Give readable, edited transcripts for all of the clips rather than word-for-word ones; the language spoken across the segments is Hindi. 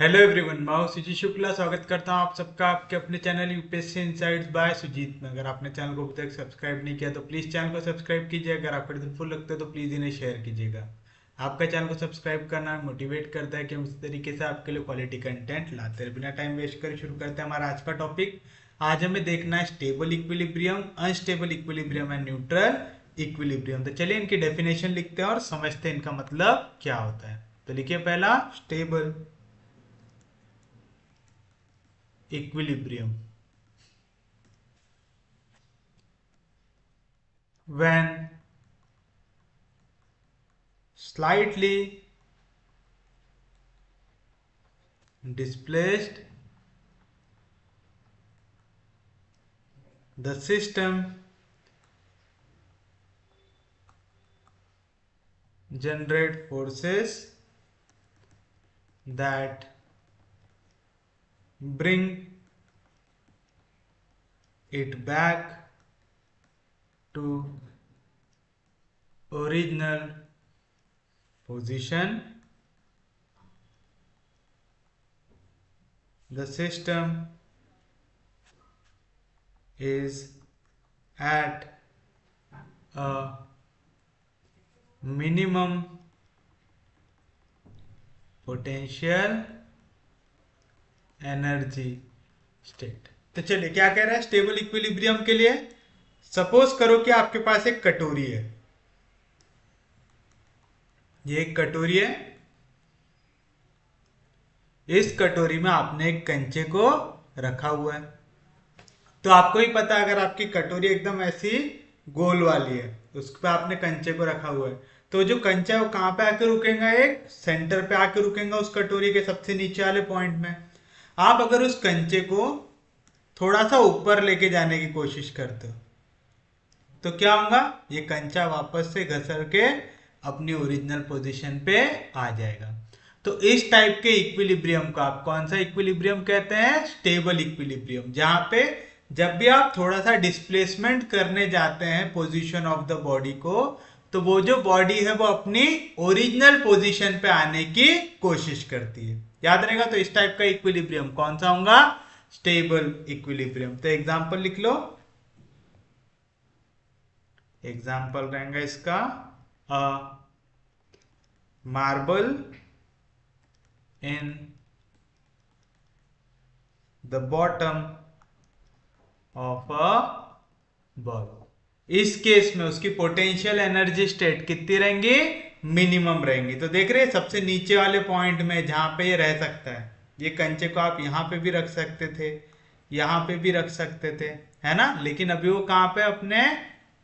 हेलो एवरीवन, मैं हूं सुजीत शुक्ला। स्वागत करता हूं आप सबका आपके अपने channel UPSC insights by Sujeet में। अगर आपने चैनल को अभी तक सब्सक्राइब नहीं किया तो प्लीज़ चैनल को सब्सक्राइब कीजिए। अगर आपको हेल्पफुल लगता है तो प्लीज़ इन्हें शेयर कीजिएगा। आपका चैनल को सब्सक्राइब करना मोटिवेट करता है कि हम इस तरीके से आपके लिए क्वालिटी कंटेंट लाते हैं। बिना टाइम वेस्ट कर शुरू करते हैं हमारा आज का टॉपिक। आज हमें देखना है stable equilibrium, unstable equilibrium and neutral equilibrium. तो चलिए इनकी डेफिनेशन लिखते हैं और समझते हैं इनका मतलब क्या होता है। तो लिखिए पहला, stable equilibrium, when slightly displaced the system generate forces that bring it back to original position. The system is at a minimum potential energy state. तो चलिए क्या कह रहा है स्टेबल इक्विलिब्रियम के लिए। सपोज करो कि आपके पास एक कटोरी है। ये एक कटोरी है। इस कटोरी में आपने एक कंचे को रखा हुआ है। तो आपको ही पता है, अगर आपकी कटोरी एकदम ऐसी गोल वाली है तो उस पर आपने कंचे को रखा हुआ है, तो जो कंचा है वो कहाँ पे आके रुकेगा? एक सेंटर पे आके रुकेगा, उस कटोरी के सबसे नीचे वाले पॉइंट में। आप अगर उस कंचे को थोड़ा सा ऊपर लेके जाने की कोशिश करते हो तो क्या होगा? ये कंचा वापस से घसर के अपनी ओरिजिनल पोजीशन पे आ जाएगा। तो इस टाइप के इक्विलिब्रियम को आप कौन सा इक्विलिब्रियम कहते हैं? Stable equilibrium. जहां पे जब भी आप थोड़ा सा डिस्प्लेसमेंट करने जाते हैं पोजीशन ऑफ द बॉडी को, तो वो जो बॉडी है वो अपनी ओरिजिनल पोजीशन पे आने की कोशिश करती है। याद रहेगा। तो इस टाइप का इक्विलिब्रियम कौन सा होगा? Stable equilibrium. तो एग्जांपल लिख लो। एग्जाम्पल रहेगा इसका, marble in the bottom of a ball. इस केस में उसकी पोटेंशियल एनर्जी स्टेट कितनी रहेंगी? मिनिमम रहेंगी। तो देख रहे हैं सबसे नीचे वाले पॉइंट में जहां पे ये रह सकता है, ये कंचे को आप यहां पे भी रख सकते थे, यहां पे भी रख सकते थे, है ना। लेकिन अभी वो कहां पे? अपने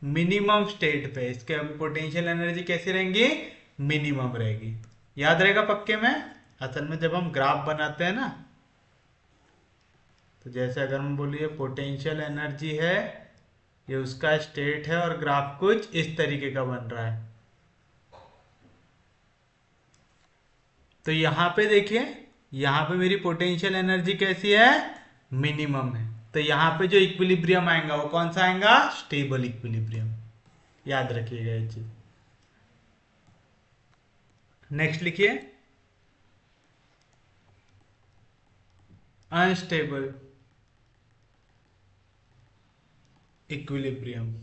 मिनिमम स्टेट पे। इसके अभी पोटेंशियल एनर्जी कैसी रहेंगी? मिनिमम रहेगी। याद रहेगा पक्के में। असल में जब हम ग्राफ बनाते हैं ना, तो जैसे अगर हम बोलिए पोटेंशियल एनर्जी है, ये उसका स्टेट है और ग्राफ कुछ इस तरीके का बन रहा है। तो यहां पे देखिए, यहां पे मेरी पोटेंशियल एनर्जी कैसी है? मिनिमम है। तो यहां पे जो इक्विलिब्रियम आएगा वो कौन सा आएगा? Stable equilibrium. याद रखिएगा ये चीज। नेक्स्ट लिखिए, unstable equilibrium.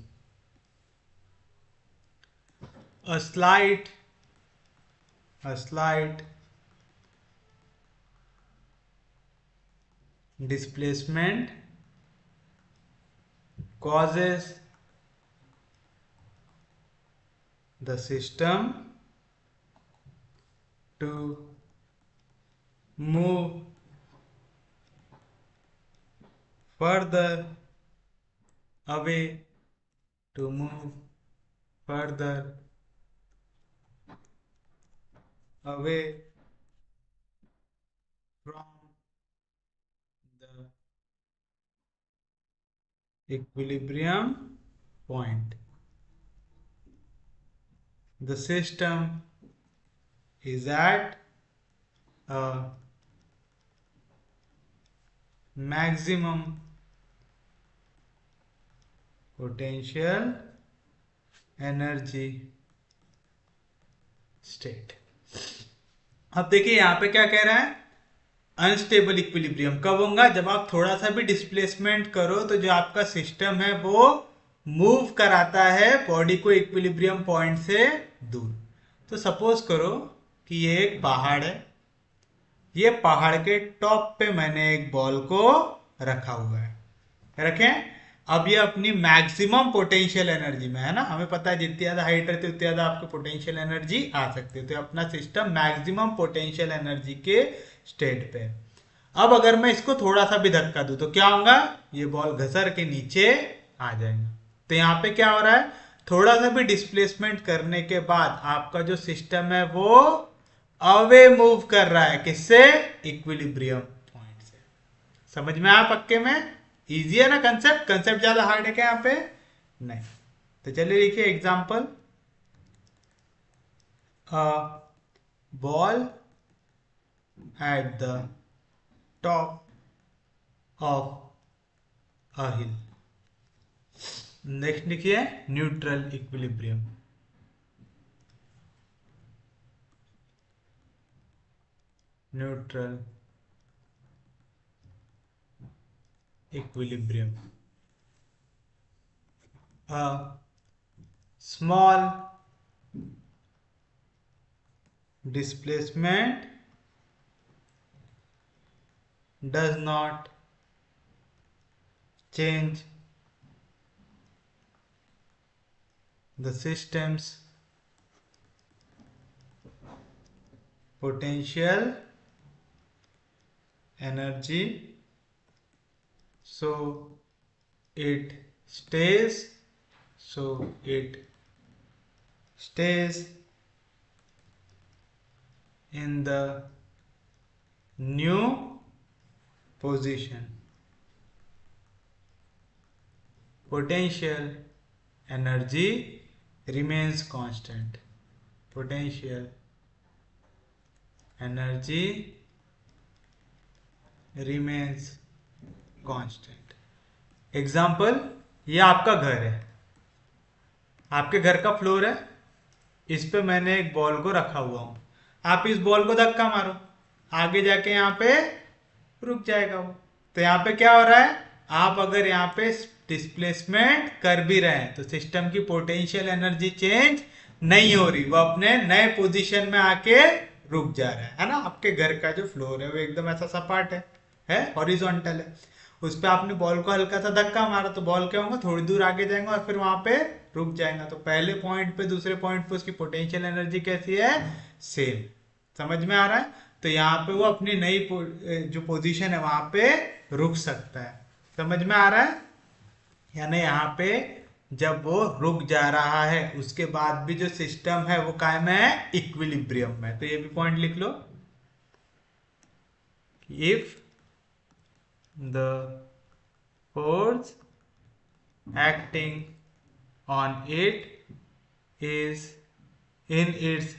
a slight a slight displacement causes the system to move further away, to move further away from the equilibrium point. The system is at a maximum potential energy state. अब देखिए यहां पे क्या कह रहा है? अनस्टेबल इक्विलिब्रियम कब होगा? जब आप थोड़ा सा भी डिस्प्लेसमेंट करो तो जो आपका सिस्टम है वो मूव कराता है बॉडी को इक्विलिब्रियम पॉइंट से दूर। तो सपोज करो कि ये एक पहाड़ है, ये पहाड़ के टॉप पे मैंने एक बॉल को रखा हुआ है, रखें। अब ये अपनी मैक्सिमम पोटेंशियल एनर्जी में है ना, हमें पता है जितनी ज्यादा हाइट रहती है उतनी ज्यादा आपकी पोटेंशियल एनर्जी आ सकती है, तो अपना सिस्टम मैक्सिमम पोटेंशियल एनर्जी के स्टेट पे। अब अगर मैं इसको थोड़ा सा भी धक्का दूं तो क्या होगा? ये बॉल घसर के नीचे आ जाएगा। तो यहाँ पे क्या हो रहा है? थोड़ा सा भी डिस्प्लेसमेंट करने के बाद आपका जो सिस्टम है वो अवे मूव कर रहा है, किससे? इक्विलिब्रियम पॉइंट से। समझ में आया पक्के में? इजी है ना कंसेप्ट? कंसेप्ट ज्यादा हार्ड है क्या यहाँ पे? नहीं। तो चलिए लिखिए example. Ball at the top of a hill. Next लिखिए neutral equilibrium. Neutral equilibrium. A small displacement does not change the system's potential energy, so it stays in the new position. Potential energy remains constant. Potential energy remains constant. Example, ये आपका घर है, आपके घर का फ्लोर है, इस पे मैंने एक बॉल को रखा हुआ हूं। आप इस बॉल को धक्का मारो, आगे जाके यहाँ पे रुक जाएगा वो। तो यहाँ पे क्या हो रहा है? आप अगर यहाँ पे डिस्प्लेसमेंट कर भी रहे हैं तो सिस्टम की पोटेंशियल एनर्जी चेंज नहीं हो रही, वो अपने नए पोजीशन में आके रुक जा रहा है ना। आपके घर का जो फ्लोर है वो एकदम ऐसा सपाट है हॉरिजॉन्टल है, उस पर आपने बॉल को हल्का सा धक्का मारा तो बॉल क्या होगा? थोड़ी दूर आगे जाएगा और फिर वहां पे रुक जाएगा। तो पहले पॉइंट पे दूसरे पॉइंट पे उसकी पोटेंशियल एनर्जी कैसी है? सेम। समझ में आ रहा है? तो यहाँ पे वो अपनी नई जो पोजीशन है वहां पे रुक सकता है। समझ में आ रहा है? यानी यहाँ पे जब वो रुक जा रहा है उसके बाद भी जो सिस्टम है वो कायम है, इक्विलिब्रियम में। तो ये भी पॉइंट लिख लो। If the force acting on it is in its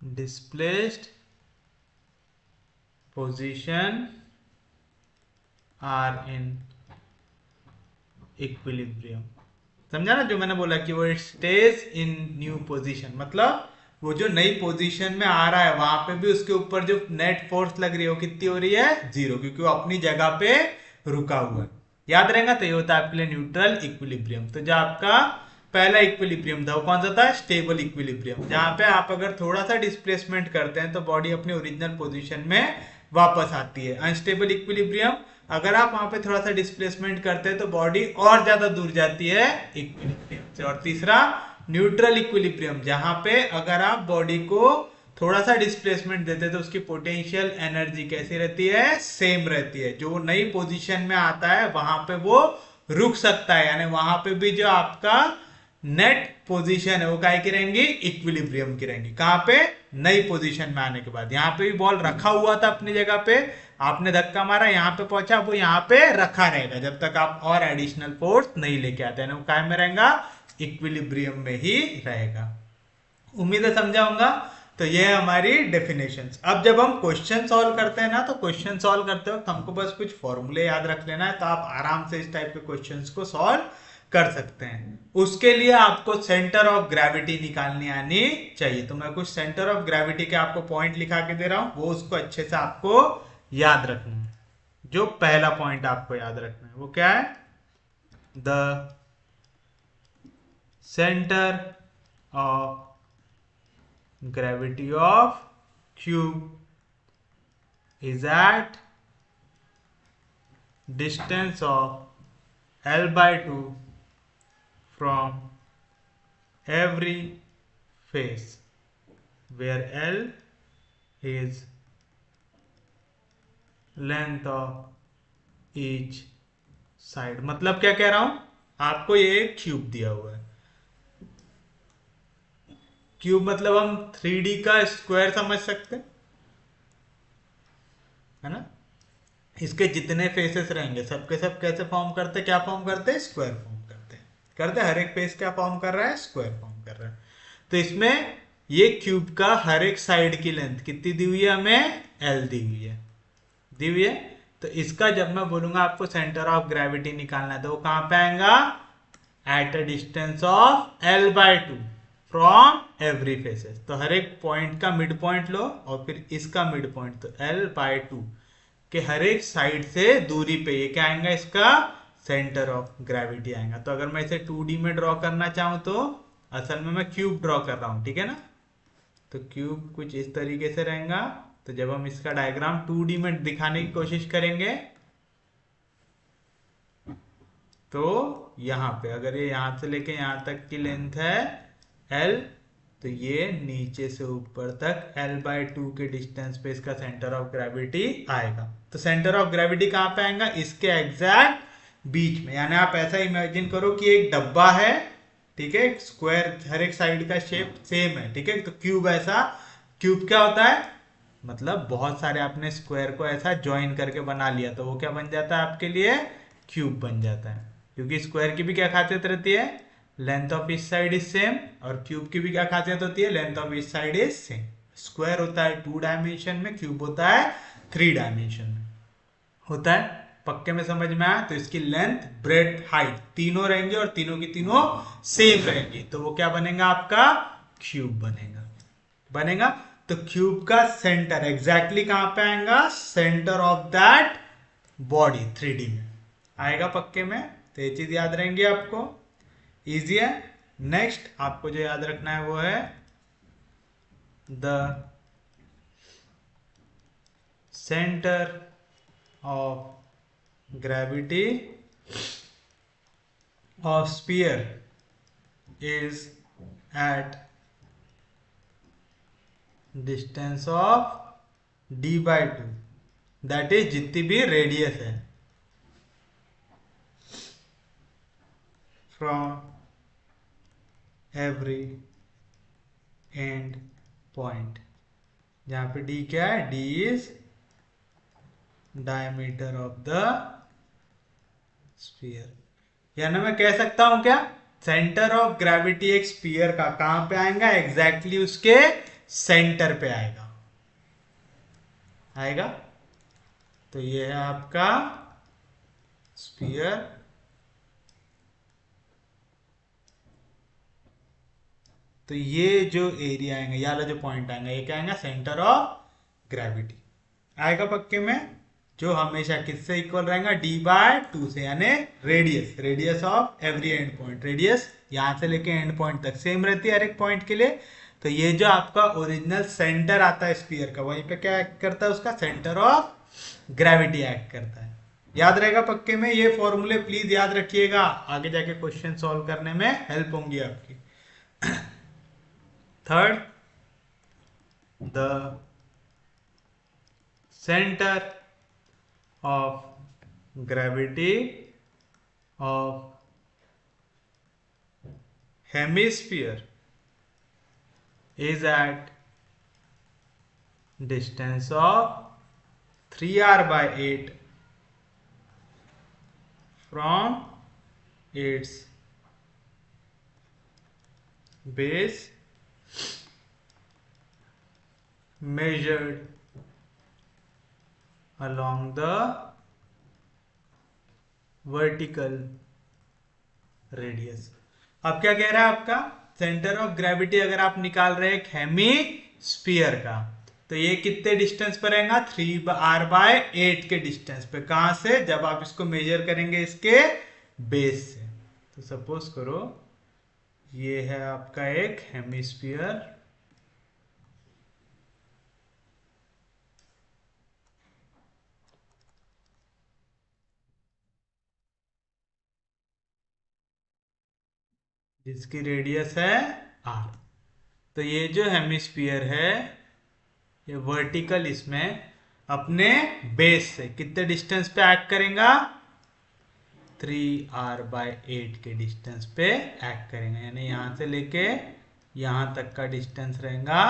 displaced position are in equilibrium। समझा ना जो मैंने बोला कि वो it stage in new position, मतलब वो जो नई पोजीशन में आ रहा है वहां पे भी उसके ऊपर जो नेट फोर्स लग रही है वो कितनी हो रही है? जीरो, क्योंकि वो अपनी जगह पे रुका हुआ है। याद रहेगा? तो ये होता है आपके लिए न्यूट्रल इक्विलिब्रियम। तो जो आपका पहला इक्विलिब्रियम था वो कौन सा था? स्टेबल इक्विलिब्रियम, जहां पे आप अगर थोड़ा सा डिस्प्लेसमेंट करते हैं तो बॉडी अपनी ओरिजिनल पोजिशन में वापस आती है। अनस्टेबल इक्विलिब्रियम, अगर आप वहां पे थोड़ा सा डिस्प्लेसमेंट करते हैं तो बॉडी और ज्यादा दूर जाती है इक्विलिब्रियम से। और तीसरा न्यूट्रल इक्विलिब्रियम, जहां पे अगर आप बॉडी को थोड़ा सा डिस्प्लेसमेंट देते हैं तो उसकी पोटेंशियल एनर्जी कैसी रहती है? सेम रहती है। जो नई पोजीशन में आता है वहां पे वो रुक सकता है, यानी वहां पे भी जो आपका नेट पोजीशन है वो काय की रहेंगी? इक्विलिब्रियम की रहेंगी। कहां पे? नई पोजीशन में आने के बाद। यहाँ पे भी बॉल रखा हुआ था अपनी जगह पे, आपने धक्का मारा, यहाँ पे पहुंचा, वो यहाँ पे रखा रहेगा जब तक आप और एडिशनल फोर्स नहीं लेके आते हैं। वो काय में रहेगा? इक्विलिब्रियम में ही रहेगा। उम्मीद है समझा होगा। तो ये है हमारी डेफिनेशंस। अब जब हम क्वेश्चन सॉल्व करते हैं ना, तो क्वेश्चन सॉल्व करते वक्त हमको बस कुछ फॉर्मूले याद रख लेना है, तो आप आराम से इस टाइप के क्वेश्चंस को सॉल्व कर सकते हैं। उसके लिए आपको सेंटर ऑफ ग्रेविटी निकालनी आनी चाहिए। तो मैं कुछ सेंटर ऑफ ग्रेविटी के आपको पॉइंट लिखा के दे रहा हूं, वो उसको अच्छे से आपको याद रखना है। जो पहला पॉइंट आपको याद रखना है वो क्या है? The centre of gravity of cube is at distance of L by 2 from every face, where L is length of each side। मतलब क्या कह रहा हूं? आपको ये एक क्यूब दिया हुआ है। क्यूब मतलब हम 3D का स्क्वायर समझ सकते हैं, है ना? इसके जितने फेसेस रहेंगे सबके सब कैसे फॉर्म करते, क्या फॉर्म करते? स्क्वायर फॉर्म करते हर एक फेस क्या फॉर्म कर रहा है? स्क्वायर फॉर्म कर रहा है। तो इसमें ये क्यूब का हर एक साइड की लेंथ कितनी दी हुई है? हमें एल दी हुई है, दी हुई है। तो इसका जब मैं बोलूंगा आपको सेंटर ऑफ ग्रेविटी निकालना है, तो वो कहां पे आएगा? At a distance of L by 2 from every faces. तो हर एक पॉइंट का मिड पॉइंट लो और फिर इसका मिड पॉइंट, तो L by 2 के हर एक साइड से दूरी पे ये क्या आएगा? इसका सेंटर ऑफ ग्रेविटी आएगा। तो अगर मैं इसे 2D में ड्रॉ करना चाहूं तो असल में मैं क्यूब ड्रॉ कर रहा हूं, ठीक है ना? तो क्यूब कुछ इस तरीके से रहेगा। तो जब हम इसका डायग्राम 2D में दिखाने की कोशिश करेंगे तो यहां पे अगर ये यहां से लेके यहां तक की लेंथ है L, तो ये नीचे से ऊपर तक L by 2 के डिस्टेंस पे इसका सेंटर ऑफ ग्रेविटी आएगा। तो सेंटर ऑफ ग्रेविटी कहां पे आएगा? इसके एग्जैक्ट बीच में। यानी आप ऐसा इमेजिन करो कि एक डब्बा है, ठीक है, स्क्वायर, हर एक साइड का शेप सेम है, ठीक है। तो क्यूब ऐसा, क्यूब क्या होता है? मतलब बहुत सारे आपने स्क्वायर को ऐसा ज्वाइन करके बना लिया तो वो क्या बन जाता है आपके लिए? क्यूब बन जाता है। क्योंकि स्क्वायर की भी क्या खासियत रहती है? Length of each side is same. और क्यूब की भी क्या खासियत होती है? Length of each side is same. Square होता है 2 डायमेंशन में, क्यूब होता है 3 डायमेंशन में। होता है? पक्के में समझ में आया? तो इसकी लेंथ, ब्रेथ, हाइट तीनों रहेंगे और तीनों की तीनों सेम रहेंगी। तो वो क्या बनेगा आपका? क्यूब बनेगा। बनेगा। तो क्यूब का सेंटर एग्जैक्टली कहां पे आएगा? Centre of that body 3D में आएगा पक्के में। तो ये चीज याद रहेंगी आपको, इजी है। नेक्स्ट आपको जो याद रखना है वो है the centre of gravity of sphere is at distance of d by 2, that is जितनी भी रेडियस है फ्रॉम एवरी एंड पॉइंट। जहां पे d क्या है? d is diameter of the sphere. यानी मैं कह सकता हूं क्या? सेंटर ऑफ ग्रेविटी एक स्फीयर का कहां पे आएगा? एग्जैक्टली उसके सेंटर पे आएगा, आएगा। तो ये है आपका स्फीयर। तो ये जो एरिया आएगा, ये वाला जो पॉइंट आएगा, ये क्या आएगा? सेंटर ऑफ ग्रेविटी आएगा पक्के में। जो हमेशा किससे इक्वल रहेगा? d by 2 से, यानी radius, radius of every and point. Radius यहां से लेके एंड पॉइंट तक सेम रहती है हर एक पॉइंट के लिए। तो ये जो आपका ओरिजिनल सेंटर आता है स्फीयर का, वहीं पे क्या एक्ट करता है? उसका सेंटर ऑफ ग्रेविटी एक्ट करता है। याद रहेगा पक्के में? ये फॉर्मूले प्लीज याद रखिएगा, आगे जाके क्वेश्चन सॉल्व करने में हेल्प होंगी आपकी। Third, the centre of gravity of hemisphere is at distance of 3r by 8 from its base measured along the vertical radius. अब क्या कह रहा है आपका, सेंटर ऑफ ग्रेविटी अगर आप निकाल रहे हैं एक हेमी स्फीयर का, तो ये कितने डिस्टेंस पर रहेगा, 3r/8 के डिस्टेंस पे। कहां से, जब आप इसको मेजर करेंगे इसके बेस से। तो सपोज करो ये है आपका एक हेमिस्फीयर, जिसकी रेडियस है r। तो ये जो हेमिस्फीयर है, ये वर्टिकल इसमें अपने बेस से कितने डिस्टेंस पे एक्ट करेगा, 3r/8 के डिस्टेंस पे एक्ट करेंगे। यानी यहां से लेके यहां तक का डिस्टेंस रहेगा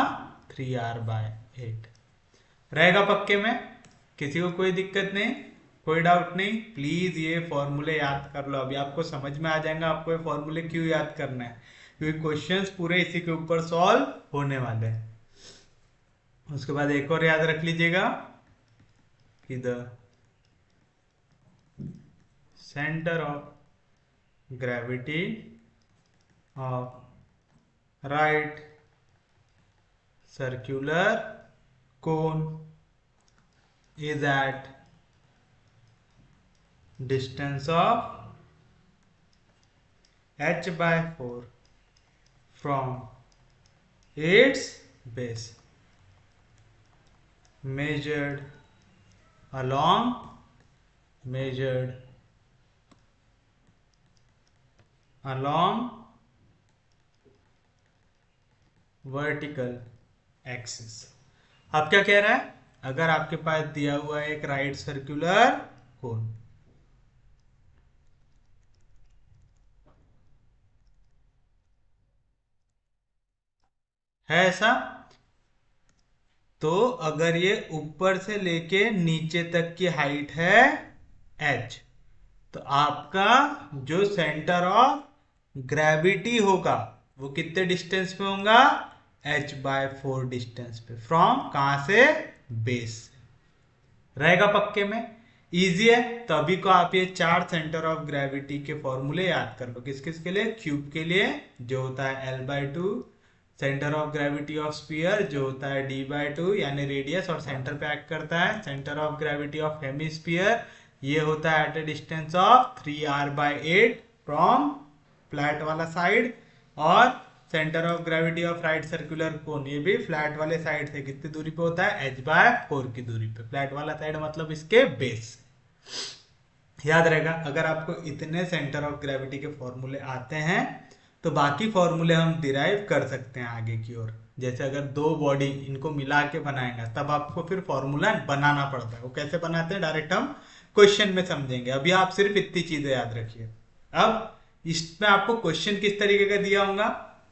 3r/8 रहेगा। पक्के में, किसी को कोई दिक्कत नहीं, कोई डाउट नहीं। प्लीज ये फॉर्मूले याद कर लो, अभी आपको समझ में आ जाएगा आपको ये फॉर्मूले क्यों याद करना है, क्योंकि क्वेश्चंस पूरे इसी के ऊपर सॉल्व होने वाले हैं। उसके बाद एक और याद रख लीजिएगा कि the centre of gravity of right circular cone is at distance of h/4 from its base, measured along measured along vertical axis। अब क्या कह रहा है, अगर आपके पास दिया हुआ है एक राइट सर्कुलर कोन, है ऐसा, तो अगर ये ऊपर से लेके नीचे तक की हाइट है h, तो आपका जो सेंटर ऑफ ग्रेविटी होगा वो कितने डिस्टेंस पे होगा, h/4 डिस्टेंस पे, फ्रॉम कहां से, बेस से रहेगा। पक्के में इजी है। तो अभी को आप ये चार सेंटर ऑफ ग्रेविटी के फॉर्मूले याद कर लो। किस किस के लिए, क्यूब के लिए जो होता है L/2, centre of gravity of sphere जो होता है D/2 यानी रेडियस और सेंटर पे एक्ट करता है, centre of gravity of hemisphere ये होता है at a distance of 3r/8 from flat वाला साइड, और centre of gravity of right circular cone ये भी फ्लैट वाले साइड से कितनी दूरी पे होता है, h/4 की दूरी पे। फ्लैट वाला साइड मतलब इसके बेस। याद रहेगा, अगर आपको इतने सेंटर ऑफ ग्रेविटी के फॉर्मूले आते हैं तो बाकी फॉर्मूले हम डिराइव कर सकते हैं आगे की ओर। जैसे अगर दो बॉडी इनको मिला के बनाएंगे तब आपको फिर फॉर्मूला बनाना पड़ता है, वो कैसे बनाते हैं डायरेक्ट हम क्वेश्चन में समझेंगे। अभी आप सिर्फ इतनी चीजें याद रखिए। अब इसमें आपको क्वेश्चन किस तरीके का दिया होगा,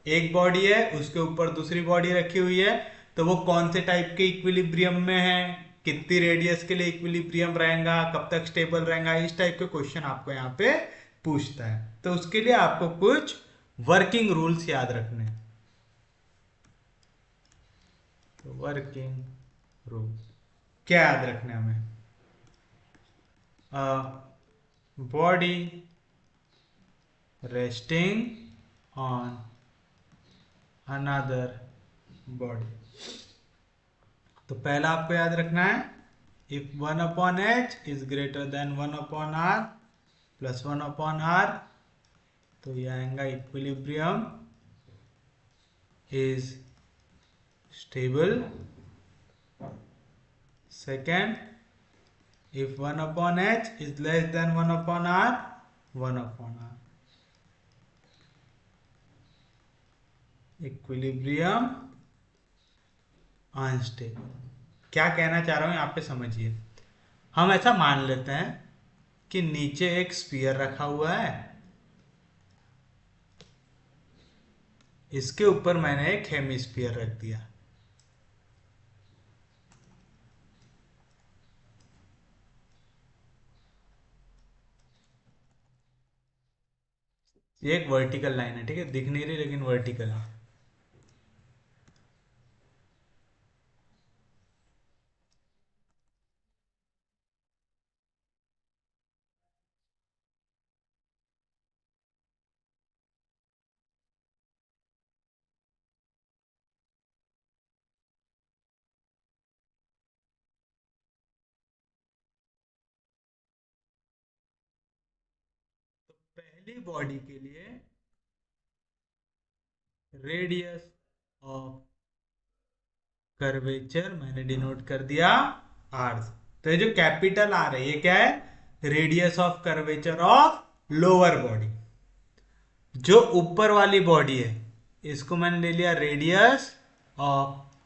एक बॉडी है उसके ऊपर दूसरी बॉडी रखी हुई है, तो वो कौन से टाइप के इक्विलिब्रियम में है, कितनी रेडियस के लिए इक्विलिब्रियम रहेगा, कब तक स्टेबल रहेगा, इस टाइप के क्वेश्चन आपको यहाँ पे पूछता है। तो उसके लिए आपको कुछ वर्किंग रूल्स याद रखने हैं। तो वर्किंग रूल क्या याद रखने हमें, body resting on another body. तो पहला आपको याद रखना है, if 1/h is greater than 1/r plus 1/r, तो ये आएगा equilibrium is stable. Second, if 1/h is less than 1/r, 1/r, equilibrium unstable. क्या कहना चाह रहा हूं यहाँ पे समझिए। हम ऐसा मान लेते हैं कि नीचे एक स्फीयर रखा हुआ है, इसके ऊपर मैंने एक हेमिस्फीयर रख दिया। ये एक वर्टिकल लाइन है, ठीक है, दिख नहीं रही लेकिन वर्टिकल है। पहली बॉडी के लिए रेडियस ऑफ कर्वेचर मैंने डिनोट कर दिया आर। तो ये जो कैपिटल आर है ये क्या है, radius of curvature of lower body. जो ऊपर वाली बॉडी है इसको मैंने ले लिया radius of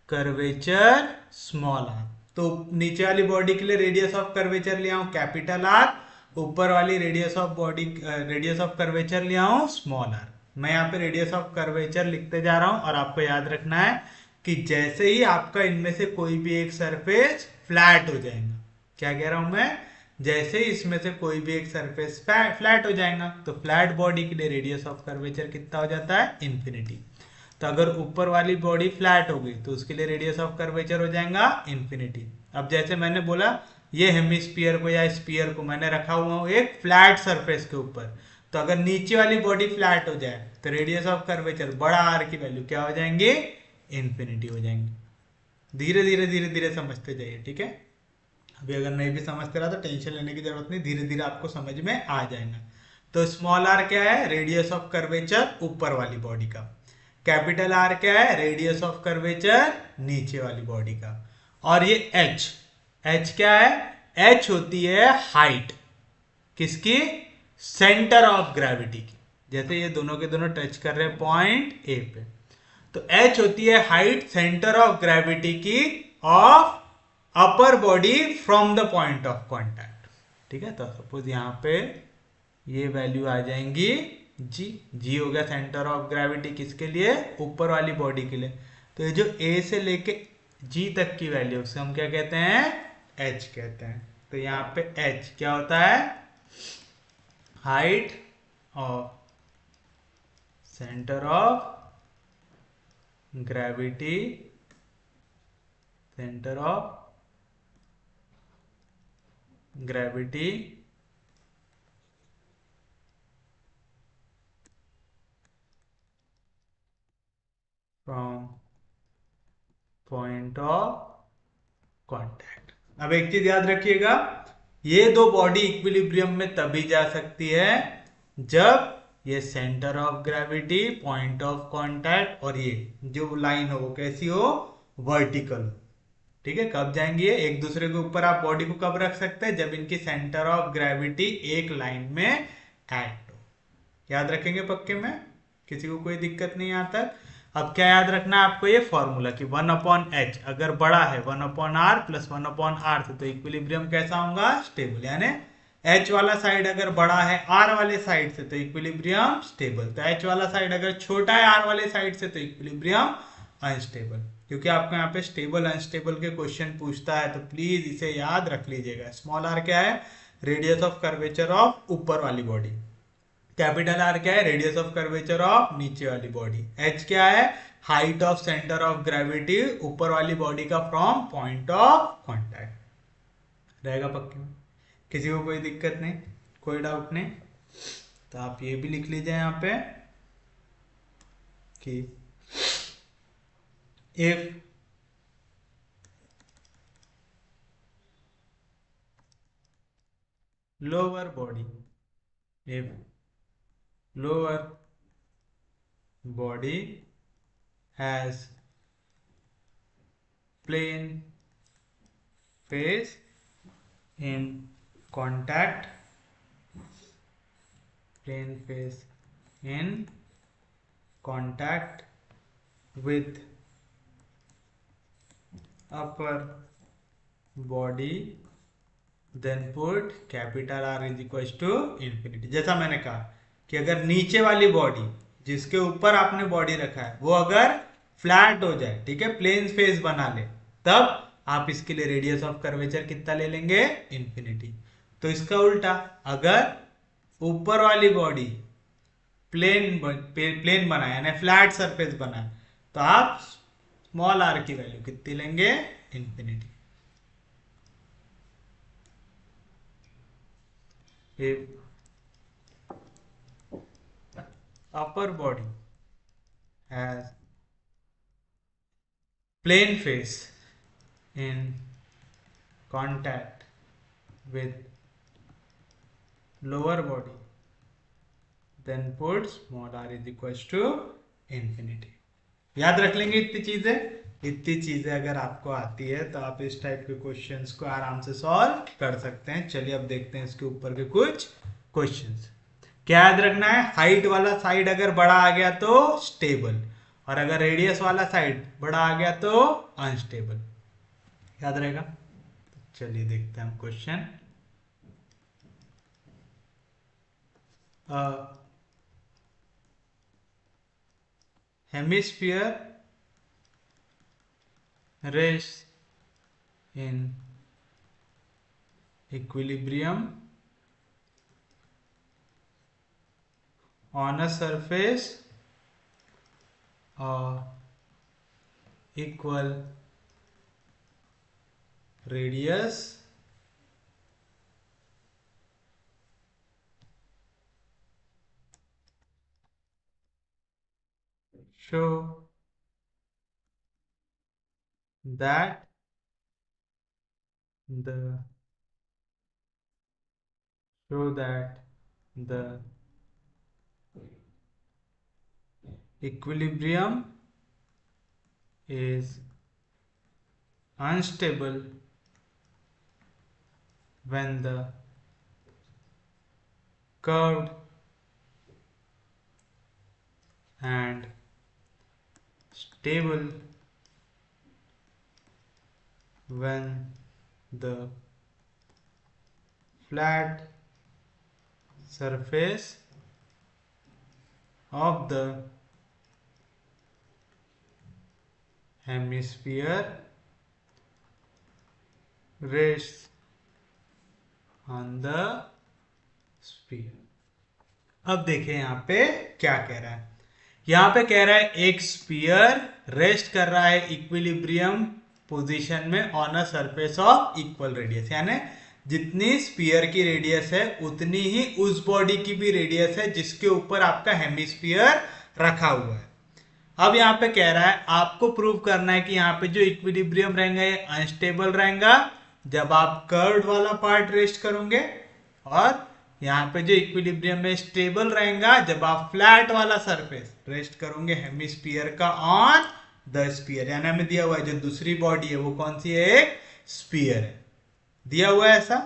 curvature small R. तो नीचे वाली बॉडी के लिए रेडियस ऑफ कर्वेचर लिया हूं कैपिटल आर, ऊपर वाली radius of body radius of curvature लिया हूं स्मॉल आर। मैं यहाँ पे रेडियस ऑफ कर्वेचर लिखते जा रहा हूं और आपको याद रखना है कि जैसे ही आपका इनमें से कोई भी एक सरफेस फ्लैट हो जाएगा, क्या कह रहा हूं मैं, जैसे ही इसमें से कोई भी एक सरफेस फ्लैट हो जाएगा तो फ्लैट बॉडी के लिए रेडियस ऑफ कर्वेचर कितना हो जाता है, इन्फिनिटी। तो अगर ऊपर वाली बॉडी फ्लैट हो गई तो उसके लिए रेडियस ऑफ कर्वेचर हो जाएगा इन्फिनिटी। अब जैसे मैंने बोला ये हेमिस्फीयर को या स्फीयर को मैंने रखा हुआ हूं एक फ्लैट सरफेस के ऊपर, तो अगर नीचे वाली बॉडी फ्लैट हो जाए तो रेडियस ऑफ कर्वेचर बड़ा आर की वैल्यू क्या हो जाएंगे, इन्फिनिटी हो जाएंगे। धीरे धीरे धीरे धीरे समझते जाइए, ठीक है। अभी अगर नहीं भी समझते रहा तो टेंशन लेने की जरूरत नहीं, धीरे धीरे आपको समझ में आ जाएगा। तो स्मॉल आर क्या है, रेडियस ऑफ कर्वेचर ऊपर वाली बॉडी का। कैपिटल आर क्या है, रेडियस ऑफ कर्वेचर नीचे वाली बॉडी का। और ये एच, एच क्या है, एच होती है हाइट किसकी, सेंटर ऑफ ग्रेविटी की। जैसे ये दोनों के दोनों टच कर रहे हैं पॉइंट ए पे, तो एच होती है हाइट सेंटर ऑफ ग्रेविटी की of upper body from the point of contact. ठीक है, तो सपोज यहां पे ये वैल्यू आ जाएंगी जी, जी हो गया सेंटर ऑफ ग्रेविटी किसके लिए, ऊपर वाली बॉडी के लिए। तो ये जो ए से लेके जी तक की वैल्यू उसे हम क्या कहते हैं, एच कहते हैं। तो यहाँ पे एच क्या होता है, height of centre of gravity, centre of gravity from point of contact. अब एक चीज याद रखिएगा, ये दो बॉडी इक्विलिब्रियम में तभी जा सकती है जब ये centre of gravity, point of contact और ये जो लाइन हो वो कैसी हो, वर्टिकल हो। ठीक है, कब जाएंगी ये एक दूसरे के ऊपर, आप बॉडी को कब रख सकते हैं, जब इनकी सेंटर ऑफ ग्रेविटी एक लाइन में एक्ट हो। याद रखेंगे पक्के में, किसी को कोई दिक्कत नहीं आता। अब क्या याद रखना है आपको, ये फॉर्मूला कि 1/h अगर बड़ा है 1/r प्लस 1/r से, तो इक्विलिब्रियम कैसा होगा, स्टेबल। यानी h वाला साइड अगर बड़ा है r वाले साइड से तो इक्विलिब्रियम स्टेबल, तो h वाला साइड अगर छोटा है r वाले साइड से तो इक्विलिब्रियम अनस्टेबल। क्योंकि आपको यहाँ पे स्टेबल अनस्टेबल के क्वेश्चन पूछता है, तो प्लीज इसे याद रख लीजिएगा। स्मॉल आर क्या है, रेडियस ऑफ कर्वेचर ऑफ ऊपर वाली बॉडी। कैपिटल आर क्या है, रेडियस ऑफ कर्वेचर ऑफ नीचे वाली बॉडी। एच क्या है, height of centre of gravity ऊपर वाली बॉडी का फ्रॉम पॉइंट ऑफ कांटेक्ट। रहेगा पक्के में, किसी को कोई दिक्कत नहीं, कोई डाउट नहीं। तो आप ये भी लिख लीजिए यहाँ पे कि if lower body, if lower body has plane face in contact, plane face in contact with upper body, then put capital R is equals to infinity। जैसा मैंने कहा कि अगर नीचे वाली बॉडी जिसके ऊपर आपने बॉडी रखा है वो अगर फ्लैट हो जाए, ठीक है, प्लेन फेस बना ले, तब आप इसके लिए रेडियस ऑफ कर्वेचर कितना ले लेंगे, इन्फिनिटी। तो इसका उल्टा, अगर ऊपर वाली बॉडी प्लेन बना है यानी फ्लैट सरफेस बना है, तो आप स्मॉल आर की वैल्यू कितनी लेंगे, infinity. if upper body has plane face in contact with lower body, then put small r is equals to infinity. याद रख लेंगे इतनी चीजें। इतनी चीजें अगर आपको आती है तो आप इस टाइप के क्वेश्चंस को आराम से सॉल्व कर सकते हैं। चलिए अब देखते हैं इसके ऊपर के कुछ क्वेश्चंस। क्या याद रखना है, हाइट वाला साइड अगर बड़ा आ गया तो स्टेबल, और अगर रेडियस वाला साइड बड़ा आ गया तो अनस्टेबल। याद रहेगा। चलिए देखते हैं हम question. Hemisphere rests in equilibrium on a surface of equal radius show that the the equilibrium is unstable when the curved and stable when the flat surface of the hemisphere rests on the sphere। अब देखें यहां पे क्या कह रहा है। यहां पे कह रहा है एक स्पीयर रेस्ट कर रहा है इक्विलिब्रियम पोजीशन में on a surface of equal radius, यानी जितनी स्पीयर की रेडियस है उतनी ही उस बॉडी की भी रेडियस है जिसके ऊपर आपका हेमिस्फीयर रखा हुआ है। अब यहाँ पे कह रहा है आपको प्रूव करना है कि यहाँ पे जो इक्विलिब्रियम रहेगा ये अनस्टेबल रहेगा जब आप कर्व्ड वाला पार्ट रेस्ट करोगे, और यहाँ पे जो इक्विलिब्रियम में स्टेबल रहेगा जब आप फ्लैट वाला सरफेस रेस्ट करोगे हेमिस्फीयर का ऑन द स्फीयर। यानी हमें दिया हुआ है जो दूसरी बॉडी है वो कौन सी है, एक स्फीयर है, दिया हुआ है ऐसा।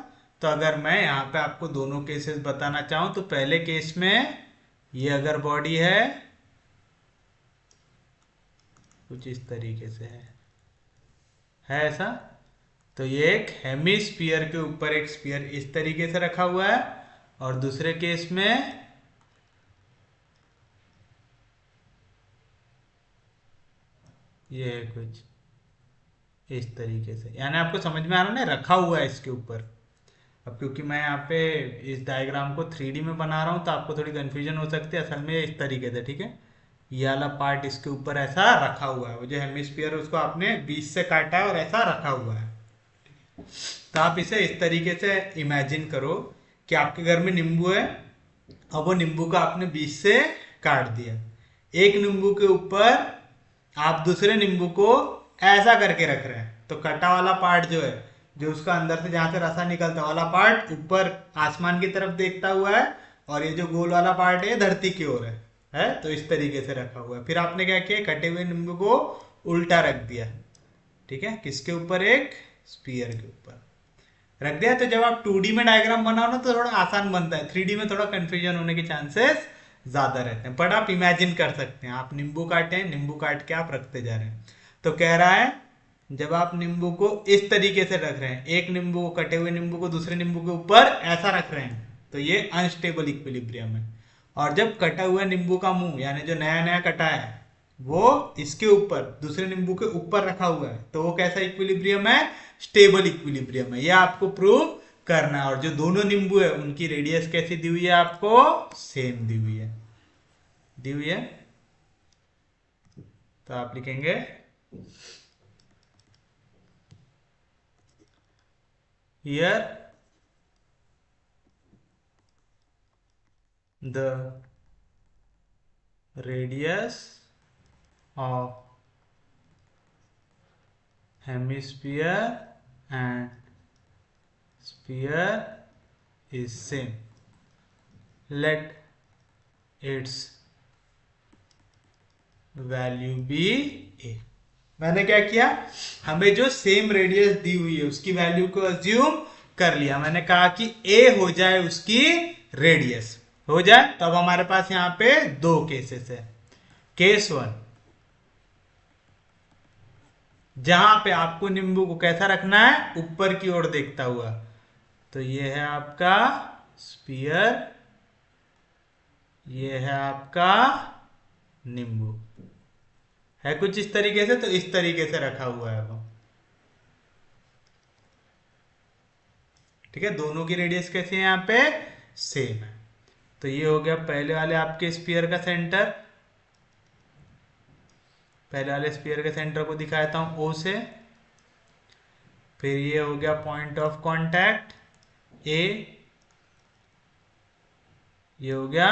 तो अगर मैं यहाँ पे आपको दोनों केसेस बताना चाहूं तो पहले केस में ये अगर बॉडी है कुछ इस तरीके से है ऐसा, तो ये एक हेमिस्फीयर के ऊपर एक स्फीयर इस तरीके से रखा हुआ है, और दूसरे केस में ये है कुछ इस तरीके से। यानी आपको समझ में आ रहा है ना, रखा हुआ है इसके ऊपर। अब क्योंकि मैं यहाँ पे इस डायग्राम को 3D में बना रहा हूँ तो आपको थोड़ी कंफ्यूजन हो सकती है, असल में इस तरीके से, ठीक है। ये वाला पार्ट इसके ऊपर ऐसा रखा हुआ है, वो जो हेमिस्फीयर उसको आपने बीच से काटा है और ऐसा रखा हुआ है। तो आप इसे इस तरीके से इमेजिन करो कि आपके घर में नींबू है, अब वो नींबू का आपने बीच से काट दिया। एक नींबू के ऊपर आप दूसरे नींबू को ऐसा करके रख रहे हैं, तो कटा वाला पार्ट जो है, जो उसका अंदर से जहां से रसा निकलता वाला पार्ट ऊपर आसमान की तरफ देखता हुआ है, और ये जो गोल वाला पार्ट है धरती की ओर है। तो इस तरीके से रखा हुआ है। फिर आपने क्या किया, कटे हुए नींबू को उल्टा रख दिया, ठीक है, किसके ऊपर, एक स्पीयर के ऊपर रख दिया। तो जब आप 2D में डायग्राम बनाओ ना तो थोड़ा आसान बनता है, 3D में थोड़ा कंफ्यूजन होने के चांसेस ज्यादा रहते हैं, बट आप इमेजिन कर सकते हैं। आप नींबू काटे हैं, नींबू काट के आप रखते जा रहे हैं, तो कह रहा है जब आप नींबू को इस तरीके से रख रहे हैं, एक नींबू, कटे हुए नींबू को दूसरे नींबू के ऊपर ऐसा रख रहे हैं, तो ये अनस्टेबल इक्विलिब्रियम है। और जब कटा हुआ नींबू का मुंह, यानी जो नया नया कटा है, वो इसके ऊपर दूसरे नींबू के ऊपर रखा हुआ है, तो वो कैसा इक्विलिब्रियम है, स्टेबल इक्विलिब्रियम है। ये आपको प्रूव करना है। और जो दोनों नींबू है उनकी रेडियस कैसी दी हुई है, आपको सेम दी हुई है, दी हुई है। तो आप लिखेंगे here the radius of hemisphere and sphere is same। Let its value be A. मैंने क्या किया, हमें जो सेम रेडियस दी हुई है उसकी वैल्यू को अज्यूम कर लिया। मैंने कहा कि ए हो जाए उसकी रेडियस हो जाए, तब हमारे पास यहां पे दो केसेस है। केस वन, जहां पे आपको नींबू को कैसा रखना है, ऊपर की ओर देखता हुआ। तो ये है आपका स्पीयर, ये है आपका नींबू, है कुछ इस तरीके से। तो इस तरीके से रखा हुआ है वो, ठीक है। दोनों की रेडियस कैसी है, यहाँ पे सेम है। तो ये हो गया पहले वाले आपके स्पीयर का सेंटर। पहले वाले स्पीयर के सेंटर को दिखाता हूं ओ से। फिर ये हो गया पॉइंट ऑफ कांटेक्ट ए, ये हो गया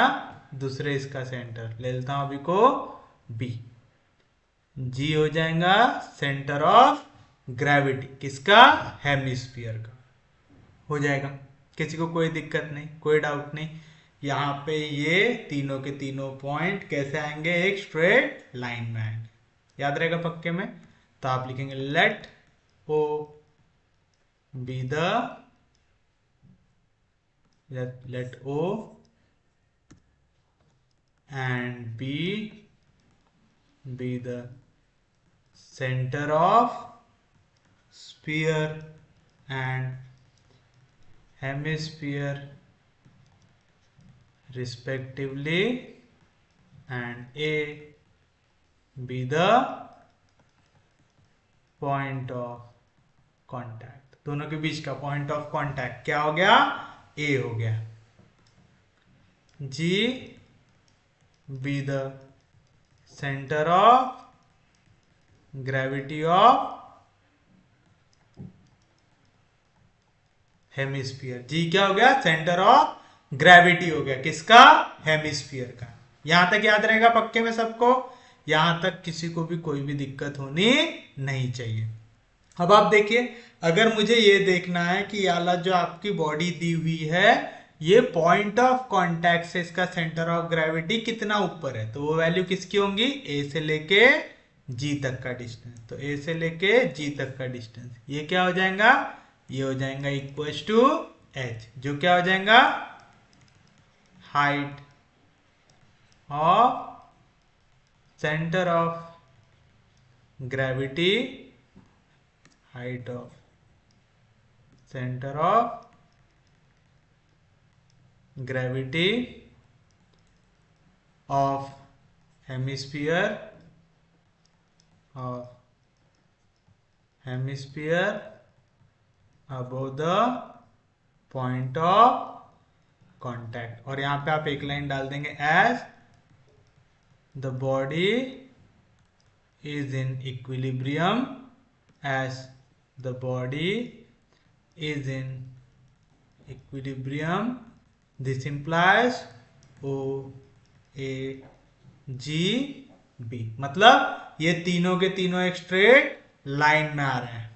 दूसरे इसका सेंटर। ले लेता हूं अभी को बी। जी हो जाएगा सेंटर ऑफ ग्रेविटी, किसका, हेमिस्फीयर का हो जाएगा। किसी को कोई दिक्कत नहीं, कोई डाउट नहीं। यहाँ पे ये तीनों के तीनों पॉइंट कैसे आएंगे, एक स्ट्रेट लाइन में आएंगे। याद रहेगा पक्के में। तो आप लिखेंगे let O B the, let O and B be the centre of sphere and hemisphere respectively, and A be the point of contact। दोनों के बीच का पॉइंट ऑफ कांटेक्ट क्या हो गया, A हो गया। G be the center of gravity of hemisphere. G क्या हो गया, सेंटर ऑफ ग्रेविटी हो गया, किसका, हेमिस्फीयर का। यहां तक याद रहेगा पक्के में सबको। यहां तक किसी को भी कोई भी दिक्कत होनी नहीं चाहिए। अब आप देखिए, अगर मुझे ये देखना है कि याला जो आपकी बॉडी दी हुई है, ये पॉइंट ऑफ कांटेक्ट से इसका सेंटर ऑफ ग्रेविटी कितना ऊपर है, तो वो वैल्यू किसकी होंगी, ए से लेके जी तक का डिस्टेंस। तो ए से लेके जी तक का डिस्टेंस ये क्या हो जाएगा, ये हो जाएगा इक्वल टू एच, जो क्या हो जाएगा, height of centre of gravity, height of centre of gravity of hemisphere, of hemisphere above the point of contact. और यहां पे आप एक लाइन डाल देंगे, as the body is in equilibrium, as the body is in equilibrium, this implies O A G B. मतलब ये तीनों के तीनों एक स्ट्रेट लाइन में आ रहे हैं,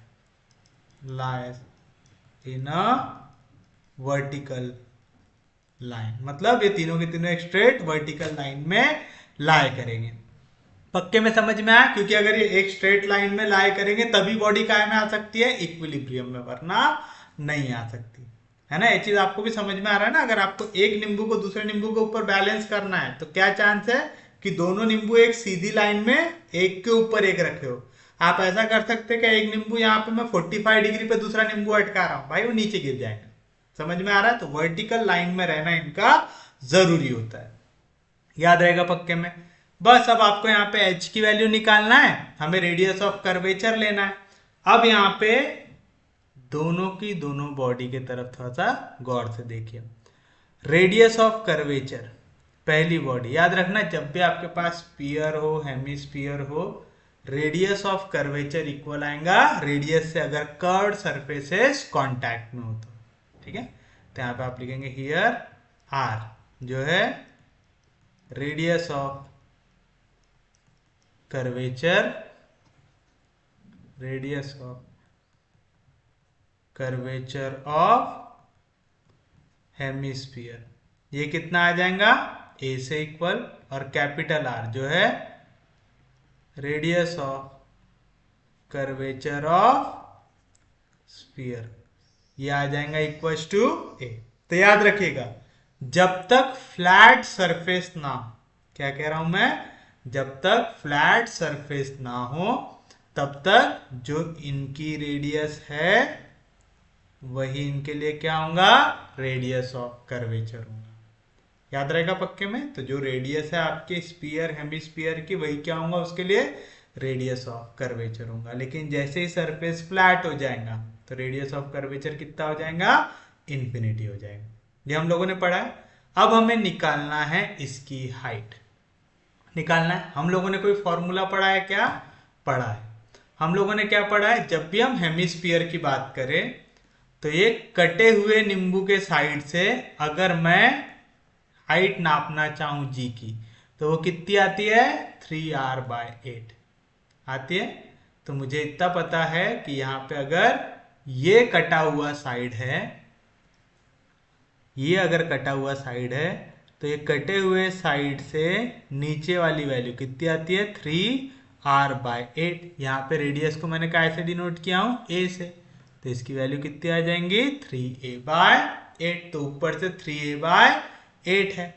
lies in a vertical line. मतलब ये तीनों के तीनों एक स्ट्रेट वर्टिकल लाइन में लाए करेंगे। पक्के में समझ में आया, क्योंकि अगर ये एक स्ट्रेट लाइन में लाए करेंगे तभी बॉडी काय में आ सकती है, इक्विलिब्रियम में, वरना नहीं आ सकती है ना। ये चीज आपको भी समझ में आ रहा है ना। अगर आपको एक नींबू को दूसरे नींबू के ऊपर बैलेंस करना है तो क्या चांस है कि दोनों नींबू एक सीधी लाइन में एक के ऊपर एक रखे हो। आप ऐसा कर सकते हैं कि एक नींबू यहाँ पे मैं 45 डिग्री पे दूसरा नींबू अटका रहा हूं, भाई वो नीचे गिर जाएगा। समझ में आ रहा है। तो वर्टिकल लाइन में रहना इनका जरूरी होता है, याद रहेगा पक्के में। बस अब आपको यहाँ पे h की वैल्यू निकालना है, हमें रेडियस ऑफ कर्वेचर लेना है। अब यहाँ पे दोनों की दोनों बॉडी की तरफ थोड़ा सा गौर से देखिए। रेडियस ऑफ कर्वेचर, पहली बॉडी याद रखना, जब भी आपके पास स्पीयर हो, हेमिस्फीयर हो, रेडियस ऑफ कर्वेचर इक्वल आएगा रेडियस से अगर कर्व्ड सरफेसेस कांटेक्ट में हो तो, ठीक है। तो यहाँ पे आप लिखेंगे हियर आर, जो है radius of curvature, radius of curvature of hemisphere, ये कितना आ जाएगा ए से इक्वल, और कैपिटल आर जो है radius of curvature of sphere, ये आ जाएगा इक्वल्स टू ए। तो याद रखिएगा, जब तक फ्लैट सरफेस ना हो, क्या कह रहा हूं मैं, जब तक फ्लैट सरफेस ना हो तब तक जो इनकी रेडियस है वही इनके लिए क्या होगा, रेडियस ऑफ कर्वेचर होगा। याद रहेगा पक्के में। तो जो रेडियस है आपके स्पीयर हेमिस्फीयर की, वही क्या होगा उसके लिए, रेडियस ऑफ कर्वेचर होगा। लेकिन जैसे ही सरफेस फ्लैट हो जाएगा तो रेडियस ऑफ कर्वेचर कितना हो जाएगा, इंफिनिटी हो जाएगा। ये हम लोगों ने पढ़ा है। अब हमें निकालना है इसकी हाइट, निकालना है। हम लोगों ने कोई फॉर्मूला पढ़ा है क्या, पढ़ा है। हम लोगों ने क्या पढ़ा है, जब भी हम हेमिस्फीयर की बात करें तो ये कटे हुए नींबू के साइड से अगर मैं हाइट नापना चाहूं जी की, तो वो कितनी आती है, 3r/8 आती है। तो मुझे इतना पता है कि यहां पे अगर ये कटा हुआ साइड है, ये अगर कटा हुआ साइड है, तो ये कटे हुए साइड से नीचे वाली वैल्यू कितनी आती है, 3r/8। यहाँ पे रेडियस को मैंने कैसे डिनोट किया हूं, a से, तो इसकी वैल्यू कितनी आ जाएंगी, 3a/8। तो ऊपर से 3a/8 है।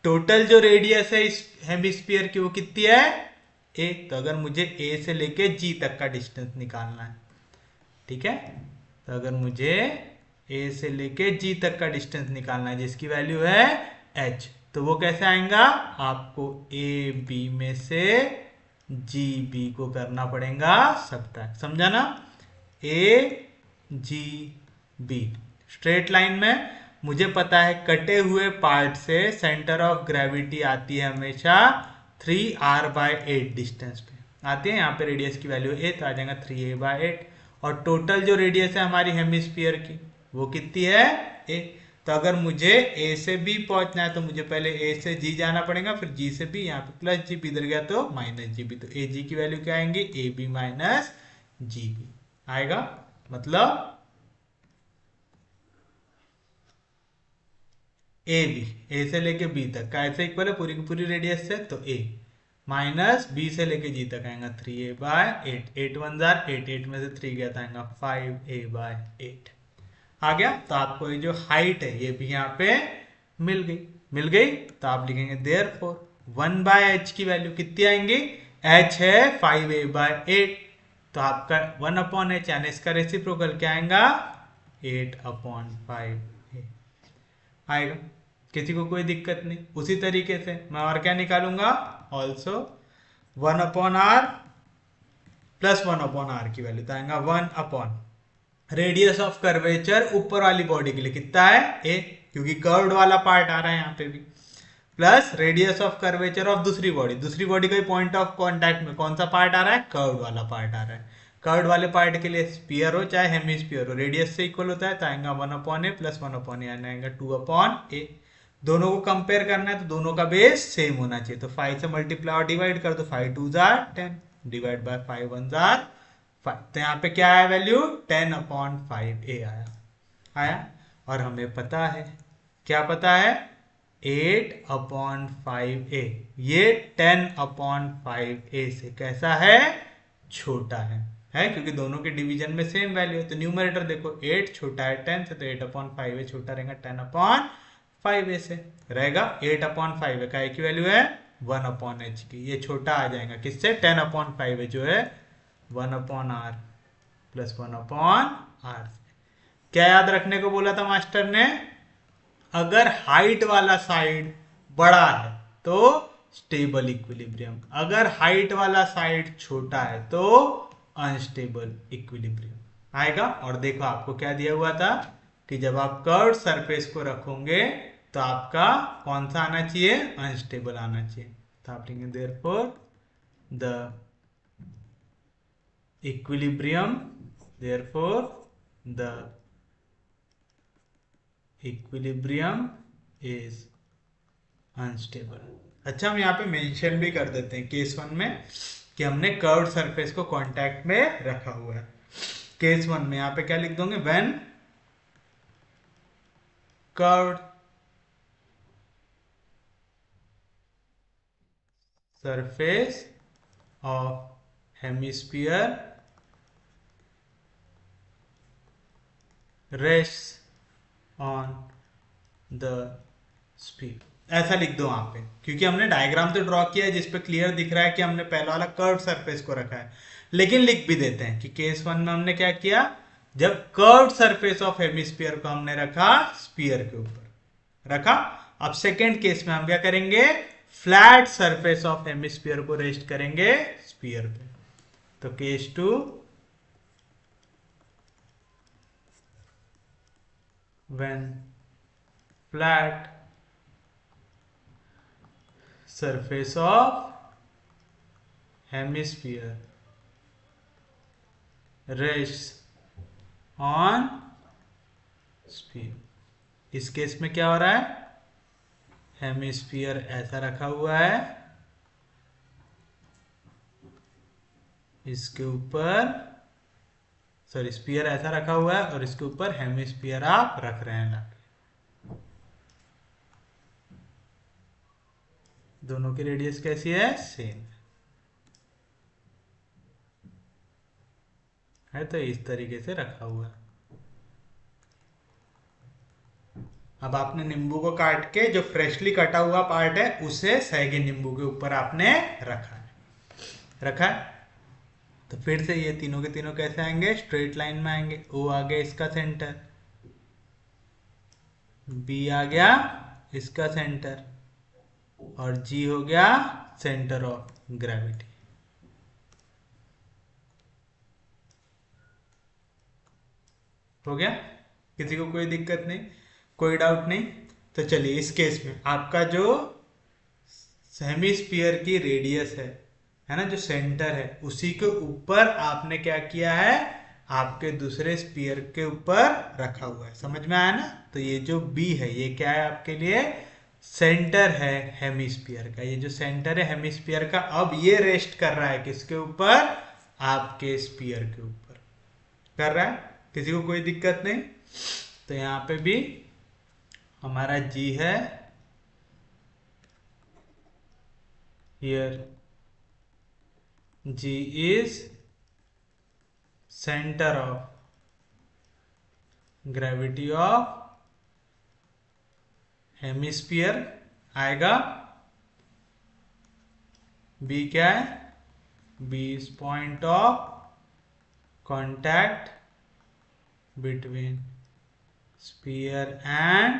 टोटल जो रेडियस है इस हेमिस्फीयर की वो कितनी है, a। तो अगर मुझे a से लेके g तक का डिस्टेंस निकालना है, ठीक है, तो अगर मुझे a से लेके g तक का डिस्टेंस निकालना है जिसकी वैल्यू है h, तो वो कैसे आएगा, आपको a b में से g b को करना पड़ेगा सबट्रैक्ट, समझा ना। a g b straight line में मुझे पता है कटे हुए पार्ट से सेंटर ऑफ ग्रेविटी आती है हमेशा 3r/8 डिस्टेंस पे आती है। यहाँ पे रेडियस की वैल्यू a, तो आ जाएगा 3a/8। और टोटल जो रेडियस है हमारी हेमिस्फीयर की वो कितनी है, a। तो अगर मुझे a से b पहुंचना है तो मुझे पहले a से g जाना पड़ेगा, फिर g से b, यहाँ पे प्लस g, इधर गया तो माइनस g b। तो a g की वैल्यू क्या आएंगी, a b minus g b आएगा। मतलब ए बी, ए से लेके बी तक का ऐसे इक्वल है पूरी की पूरी रेडियस से, तो ए माइनस बी से लेके जी तक आएगा 3a/8। 8 1 जार 8, 8 में से 3 गया था आएगा 5a/8 आ गया। तो आपको ये जो हाइट है ये भी यहाँ पे मिल गई, मिल गई। तो आप लिखेंगे देयरफॉर 1/h की वैल्यू कितनी आएंगी, h है 5a/8, तो आपका 1/h यानी इसका रेसिप्रोकल क्या आएगा, 8/5 आएगा। किसी को कोई दिक्कत नहीं। उसी तरीके से मैं और क्या निकालूंगा, ऑल्सो 1/r प्लस 1/r की वैल्यू तो आएगा 1/ रेडियस ऑफ कर्वेचर ऊपर वाली बॉडी के लिए कितना है, a, क्योंकि कर्व्ड वाला पार्ट आ रहा है यहाँ पे भी, plus radius of curvature of दूसरी बॉडी, दूसरी बॉडी का पॉइंट ऑफ कांटेक्ट में कौन सा पार्ट आ रहा है, कर्व्ड वाला पार्ट आ रहा है। कर्व्ड वाले पार्ट के लिए स्फीयर हो चाहे हेमिस्फीयर हो, रेडियस से इक्वल होता है, तो आएगा 1/a प्लस 1/a आएगा 2/a। दोनों को कंपेयर करना है तो दोनों का बेस सेम होना चाहिए। तो 5 से मल्टीप्लाई और डिवाइड कर दो, 5 2 जार 10 डिवाइड बाय 5 1 जार 5। तो यहाँ पे क्या आया वैल्यू, 10/5a आया, आया। और हमें पता है, क्या पता है, 8/5a, ये 10/5a से कैसा है, छोटा है क्योंकि दोनों के डिवीजन में सेम वैल्यू है। तो न्यूमरेटर देखो 8 छोटा है 10 से, तो 8/5a छोटा रहेगा 10/5a से, रहेगा 8/5a का एक ही वैल्यू है 1/h की, ये छोटा आ जाएगा किससे, 10/5a जो है 1/r प्लस 1/r। क्या याद रखने को बोला था मास्टर ने, अगर हाइट वाला साइड बड़ा है तो स्टेबल इक्विलिब्रियम, अगर हाइट वाला साइड छोटा है तो अनस्टेबल इक्विलिब्रियम आएगा। और देखो आपको क्या दिया हुआ था कि जब आप कर्व सरफेस को रखोगे तो आपका कौन सा आना चाहिए, अनस्टेबल आना चाहिए। तो आप लिखेंगे therefore the equilibrium, therefore the equilibrium is unstable. अच्छा, हम यहाँ पे मेंशन भी कर देते हैं केस 1 में कि हमने कर्व्ड सरफेस को कांटेक्ट में रखा हुआ है। केस 1 में यहाँ पे क्या लिख दोगे, when curved surface of hemisphere rest on the sphere. ऐसा लिख दो वहां पे, क्योंकि हमने डायग्राम तो ड्रॉ किया है जिसपे क्लियर दिख रहा है कि हमने पहला वाला कर्व सरफेस को रखा है, लेकिन लिख भी देते हैं कि केस 1 में हमने क्या किया, जब कर्व सरफेस ऑफ हेमिस्फीयर को हमने रखा स्फीयर के ऊपर रखा। अब सेकेंड केस में हम क्या करेंगे, फ्लैट सरफेस ऑफ हेमिस्फीयर को रेस्ट करेंगे स्फीयर पे। तो case 2, when flat surface of hemisphere rests on sphere। इस केस में क्या हो रहा है, हेमिस्फीयर ऐसा रखा हुआ है, इसके ऊपर सॉरी स्फीयर ऐसा रखा हुआ है और इसके ऊपर हेमिस्फीयर आप रख रहे हैं। दोनों की रेडियस कैसी है, सेम है। तो इस तरीके से रखा हुआ है। अब आपने नींबू को काट के जो फ्रेशली कटा हुआ पार्ट है उसे सहेगे नींबू के ऊपर आपने रखा है। तो फिर से ये तीनों के तीनों कैसे आएंगे, स्ट्रेट लाइन में आएंगे। ओ आ गया इसका सेंटर, बी आ गया इसका सेंटर, और जी हो गया सेंटर ऑफ ग्रेविटी। हो गया, किसी को कोई दिक्कत नहीं, कोई डाउट नहीं। तो चलिए इस केस में आपका जो हेमिस्फीयर की रेडियस है ना, जो सेंटर है, उसी के ऊपर आपने क्या किया है, आपके दूसरे स्फीयर के ऊपर रखा हुआ है। समझ में आया ना। तो ये जो बी है ये क्या है आपके लिए, सेंटर है हेमिस्फीयर का। ये जो सेंटर है हेमिस्फीयर का, अब ये रेस्ट कर रहा है किसके ऊपर, आपके स्फीयर के ऊपर कर रहा है। किसी को कोई दिक्कत नहीं। तो यहां पे भी हमारा जी है, here G is centre of gravity of hemisphere आएगा। बी क्या है, B is point of contact between sphere and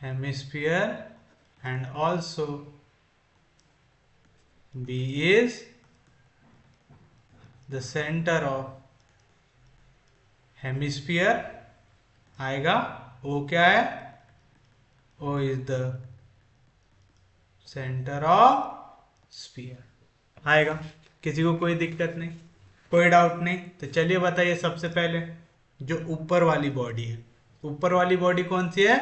hemisphere, and also B is the center of hemisphere आएगा। O क्या है, O is the center of sphere आएगा। किसी को कोई दिक्कत नहीं, कोई डाउट नहीं। तो चलिए बताइए, सबसे पहले जो ऊपर वाली बॉडी है, ऊपर वाली बॉडी कौन सी है,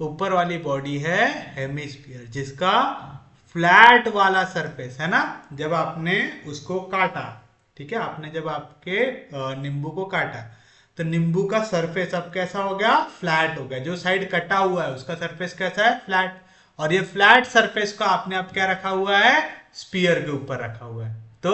ऊपर वाली बॉडी है हेमिस्फीयर, जिसका फ्लैट वाला सरफेस है ना। जब आपने उसको काटा, ठीक है, आपने जब आपके नींबू को काटा तो नींबू का सरफेस अब कैसा हो गया, फ्लैट हो गया। जो साइड कटा हुआ है उसका सरफेस कैसा है, फ्लैट। और ये फ्लैट सरफेस को आपने अब क्या रखा हुआ है, स्फीयर के ऊपर रखा हुआ है। तो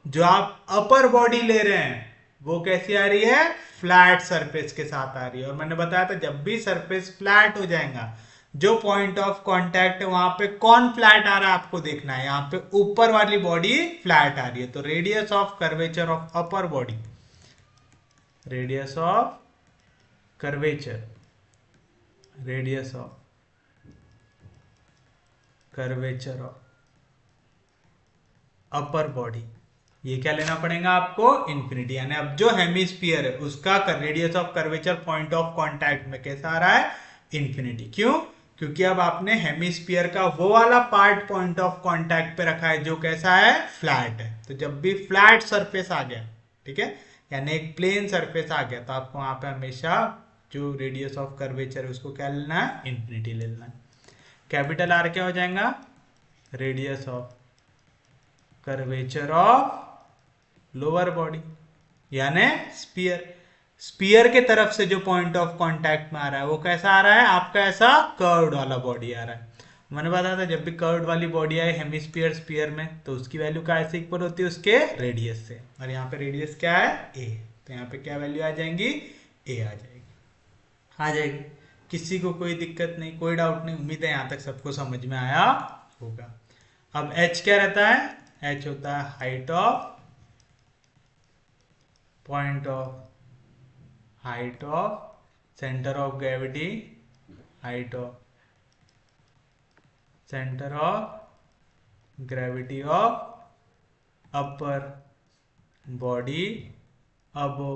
जो आप अपर बॉडी ले रहे हैं वो कैसी आ रही है, फ्लैट सरफेस के साथ आ रही है। और मैंने बताया था जब भी सरफेस फ्लैट हो जाएगा, जो पॉइंट ऑफ कांटेक्ट है वहां पे कौन फ्लैट आ रहा है आपको देखना है। यहां पे ऊपर वाली बॉडी फ्लैट आ रही है। तो radius of curvature of upper body, radius of curvature, radius of curvature of upper body, ये क्या लेना पड़ेगा आपको, इन्फिनिटी। यानी अब जो हेमिस्फीयर है उसका radius of curvature point of contact में कैसा आ रहा है, इन्फिनिटी। क्यों, क्योंकि अब आपने हेमिस्फीयर का वो वाला पार्ट पॉइंट ऑफ कांटेक्ट पे रखा है जो कैसा है, फ्लैट है। तो जब भी फ्लैट सरफेस आ गया, ठीक है, यानी एक प्लेन सरफेस आ गया, तो आपको वहां पे हमेशा जो रेडियस ऑफ कर्वेचर है उसको क्या लेना है, इन्फिनिटी ले लेना है। कैपिटल आर क्या हो जाएगा, radius of curvature of lower body, यानी स्फीयर। स्फीयर के तरफ से जो पॉइंट ऑफ कांटेक्ट में आ रहा है वो कैसा आ रहा है आपका, ऐसा कर्व्ड वाला बॉडी आ रहा है। मैंने बताया था जब भी कर्व्ड वाली बॉडी आए हेमिस्फीयर स्फीयर में तो उसकी वैल्यू काय से इक्वल होती है, उसके रेडियस से। और यहाँ पे रेडियस क्या है, ए। तो यहाँ पे क्या वैल्यू आ जाएंगी, ए आ जाएगी। आ जाएगी, किसी को कोई दिक्कत नहीं, कोई डाउट नहीं। उम्मीद है यहाँ तक सबको समझ में आया होगा। अब एच क्या रहता है, एच होता है height of point of height of centre of gravity, height of centre of gravity of upper body above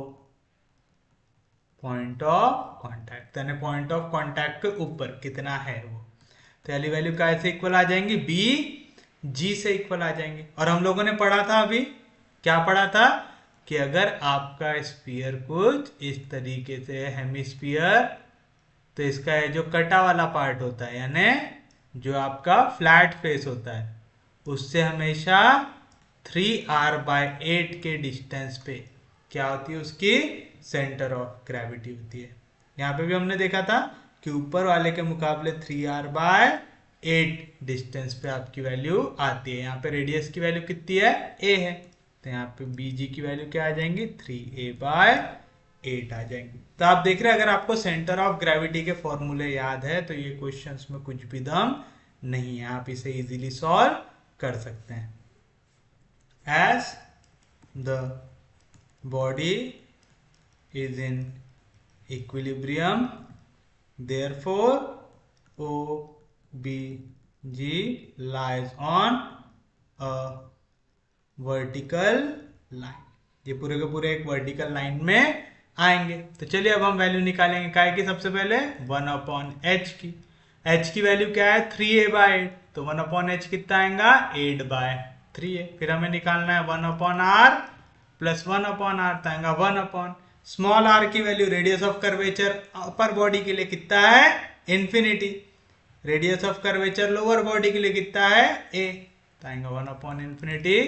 point of contact, यानी पॉइंट ऑफ कांटेक्ट के ऊपर कितना है वो। तो वाली वैल्यू कैसे इक्वल आ जाएंगी, बी जी से इक्वल आ जाएंगे। और हम लोगों ने पढ़ा था अभी, क्या पढ़ा था कि अगर आपका स्फीयर कुछ इस तरीके से है हेमिस्फीयर, तो इसका ये जो कटा वाला पार्ट होता है यानी जो आपका फ्लैट फेस होता है, उससे हमेशा 3r/8 के डिस्टेंस पे क्या होती है, उसकी सेंटर ऑफ ग्रेविटी होती है। यहाँ पे भी हमने देखा था कि ऊपर वाले के मुकाबले 3r/8 डिस्टेंस पे आपकी वैल्यू आती है। यहाँ पे रेडियस की वैल्यू कितनी है, ए है। तो यहाँ पे बी जी की वैल्यू क्या आ जाएंगी, 3a/8 आ जाएंगी। तो आप देख रहे हैं अगर आपको सेंटर ऑफ ग्रेविटी के फॉर्मूले याद है तो ये क्वेश्चंस में कुछ भी दम नहीं है, आप इसे इजीली सॉल्व कर सकते हैं। As the body is in equilibrium, therefore OBG lies on a vertical line। ये पूरे के पूरे एक वर्टिकल लाइन में आएंगे। तो चलिए अब हम वैल्यू निकालेंगे काय की, सबसे पहले 1/h की। h की वैल्यू क्या है, 3a/8, तो 1/h कितना आएगा, 8/3a। फिर हमें निकालना है 1/r प्लस 1/r, तो आएगा 1 स्मॉल r की value, radius of curvature upper body के लिए कितना है, infinity. Radius of curvature lower body के लिए कितना है, a, तो आएगा 1/infinity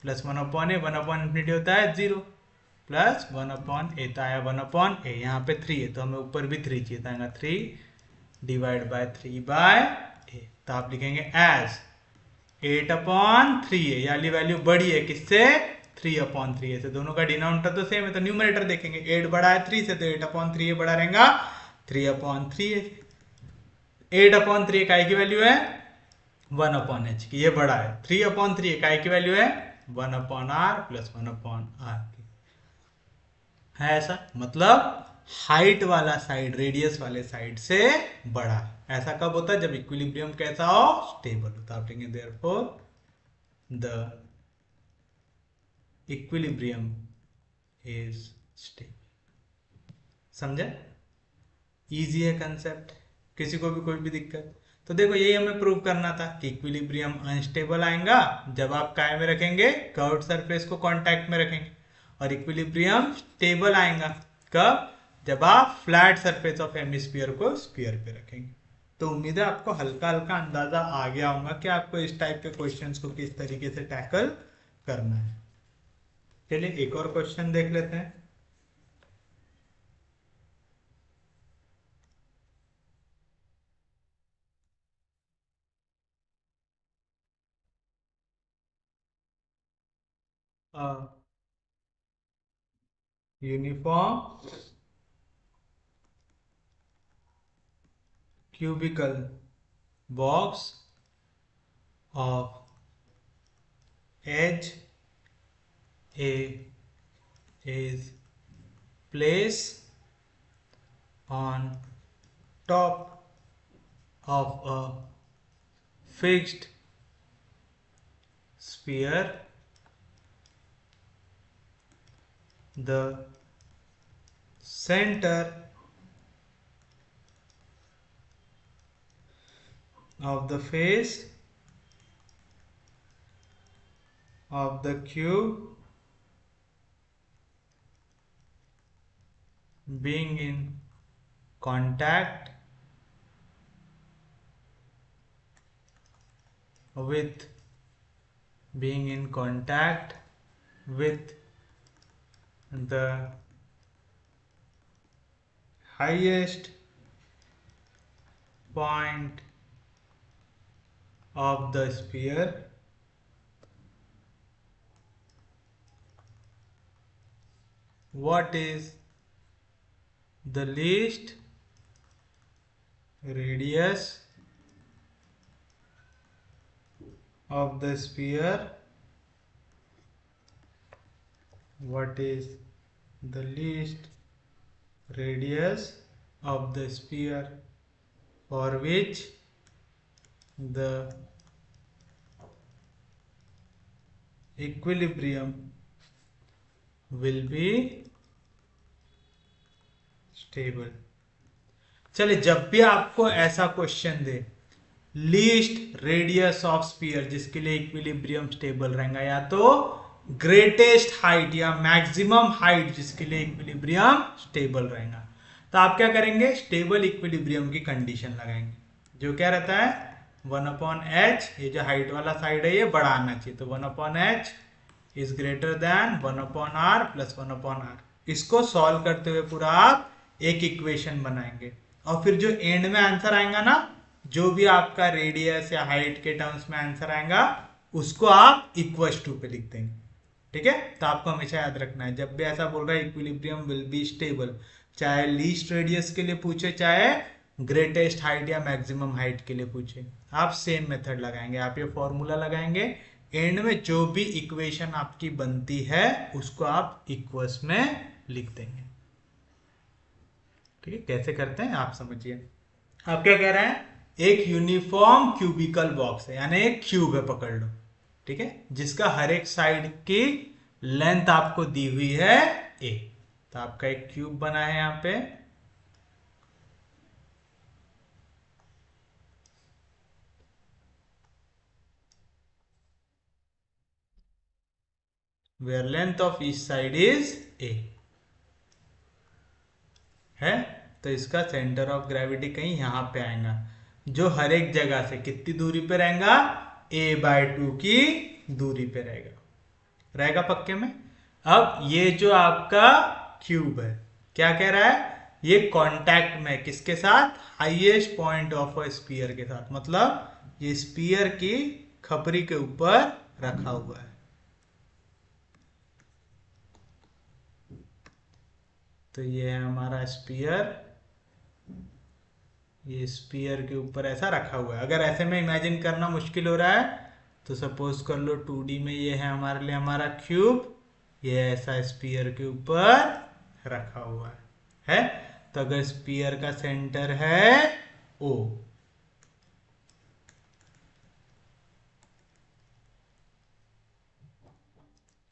प्लस 1/a। 1/infinity होता है 0 प्लस 1/a, तो आया 1/a। यहाँ पे 3 है तो हमें ऊपर भी 3 चाहिए, तो आएगा 3/3/a। तो आप लिखेंगे एज 8/3a, यानी वैल्यू बड़ी है किससे, 3/3a से। दोनों का डिनोमिनेटर तो सेम है, तो न्यूमरेटर देखेंगे, 8 बड़ा है 3 से, तो 8/3a बड़ा रहेगा 3/3a। 8/3a काय की वैल्यू है, 1/h की, ये बड़ा है। 3/3a काय की वैल्यू है 1/r प्लस 1/r की है। ऐसा मतलब हाइट वाला साइड रेडियस वाले साइड से बड़ा है। ऐसा कब होता है, जब इक्विलिब्रियम कैसा हो, स्टेबल होता है। आप लिखेंगे therefore the equilibrium is stable. समझे, इजी है कंसेप्ट, किसी को भी कोई भी दिक्कत। तो देखो यही हमें प्रूव करना था कि इक्विलिब्रियम अनस्टेबल आएगा जब आप काय में रखेंगे, कर्व्ड सरफेस को कांटेक्ट में रखेंगे। और इक्विलिब्रियम स्टेबल आएगा कब, जब आप फ्लैट सरफेस ऑफ हेमिस्फीयर को स्फीयर पे रखेंगे। तो उम्मीद है आपको हल्का हल्का अंदाजा आ गया होगा कि आपको इस टाइप के क्वेश्चंस को किस तरीके से टैकल करना है। चलिए एक और क्वेश्चन देख लेते हैं। Uniform cubical box of edge A is placed on top of a fixed sphere. The center of the face of the cube being in contact with the highest point of the sphere what is the least radius of the sphere, what is the least radius of the sphere for which the equilibrium will be stable। चलिए, जब भी आपको ऐसा question they, least radius of sphere जिसके लिए इक्विलिब्रियम स्टेबल रहेगा, या तो ग्रेटेस्ट हाइट या मैक्सिमम हाइट जिसके लिए इक्विलिब्रियम स्टेबल रहेगा, तो आप क्या करेंगे, स्टेबल इक्विलिब्रियम की कंडीशन लगाएंगे। जो क्या रहता है, 1/h, ये जो हाइट वाला साइड है ये बड़ा आना चाहिए, तो 1/h is greater than 1/r plus 1/r। इसको सॉल्व करते हुए पूरा आप एक इक्वेशन बनाएंगे, और फिर जो एंड में आंसर आएगा ना, जो भी आपका रेडियस या हाइट के टर्म्स में आंसर आएगा, उसको आप इक्वल टू पे लिख देंगे। ठीक है, तो आपको हमेशा याद रखना है, जब भी ऐसा बोल रहा है इक्विलिब्रियम विल बी स्टेबल, चाहे लीस्ट रेडियस के लिए पूछे, चाहे ग्रेटेस्ट हाइट या मैक्सिमम हाइट के लिए पूछे, आप सेम मेथड लगाएंगे। आप ये फॉर्मूला लगाएंगे, एंड में जो भी इक्वेशन आपकी बनती है उसको आप इक्वल्स में लिख देंगे। ठीक है, कैसे करते हैं आप समझिए। आप क्या कह रहे हैं, एक यूनिफॉर्म क्यूबिकल बॉक्स है, यानी एक क्यूब है, पकड़ लो। ठीक है, जिसका हर एक साइड की लेंथ आपको दी हुई है a, तो आपका एक क्यूब बना है यहां पे। where length of each side is a है, तो इसका सेंटर ऑफ ग्रेविटी कहीं यहां पे आएगा, जो हर एक जगह से कितनी दूरी पे रहेगा, a/2 की दूरी पे रहेगा पक्के में। अब ये जो आपका क्यूब है, क्या कह रहा है, ये कांटेक्ट में किसके साथ, highest point of a sphere के साथ, मतलब ये स्फीयर की खपरी के ऊपर रखा हुआ है। तो ये है हमारा स्फीयर, ये स्फीयर के ऊपर ऐसा रखा हुआ है। अगर ऐसे में इमेजिन करना मुश्किल हो रहा है, तो सपोज कर लो 2D में ये है हमारे लिए हमारा क्यूब, ये ऐसा स्फीयर के ऊपर रखा हुआ है। तो अगर स्फीयर का सेंटर है O,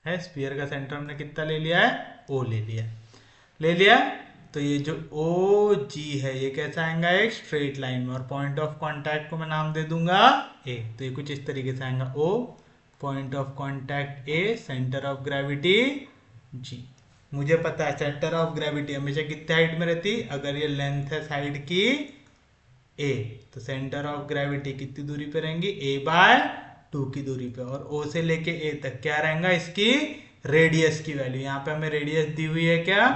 है स्फीयर का सेंटर हमने कितना ले लिया है, O ले लिया। तो ये जो ओ जी है ये कैसा आएगा, एक स्ट्रेट लाइन में, और पॉइंट ऑफ कांटेक्ट को मैं नाम दे दूंगा ए। तो ये कुछ इस तरीके से आएगा, O point of contact A, centre of gravity G. मुझे पता है सेंटर ऑफ ग्रेविटी हमेशा कितने हाइट में रहती, अगर ये लेंथ है साइड की ए, तो सेंटर ऑफ ग्रेविटी कितनी दूरी पे रहेंगी, a/2 की दूरी पे, और ओ से लेके ए तक क्या रहेगा, इसकी रेडियस की वैल्यू। यहाँ पे हमें रेडियस दी हुई है क्या,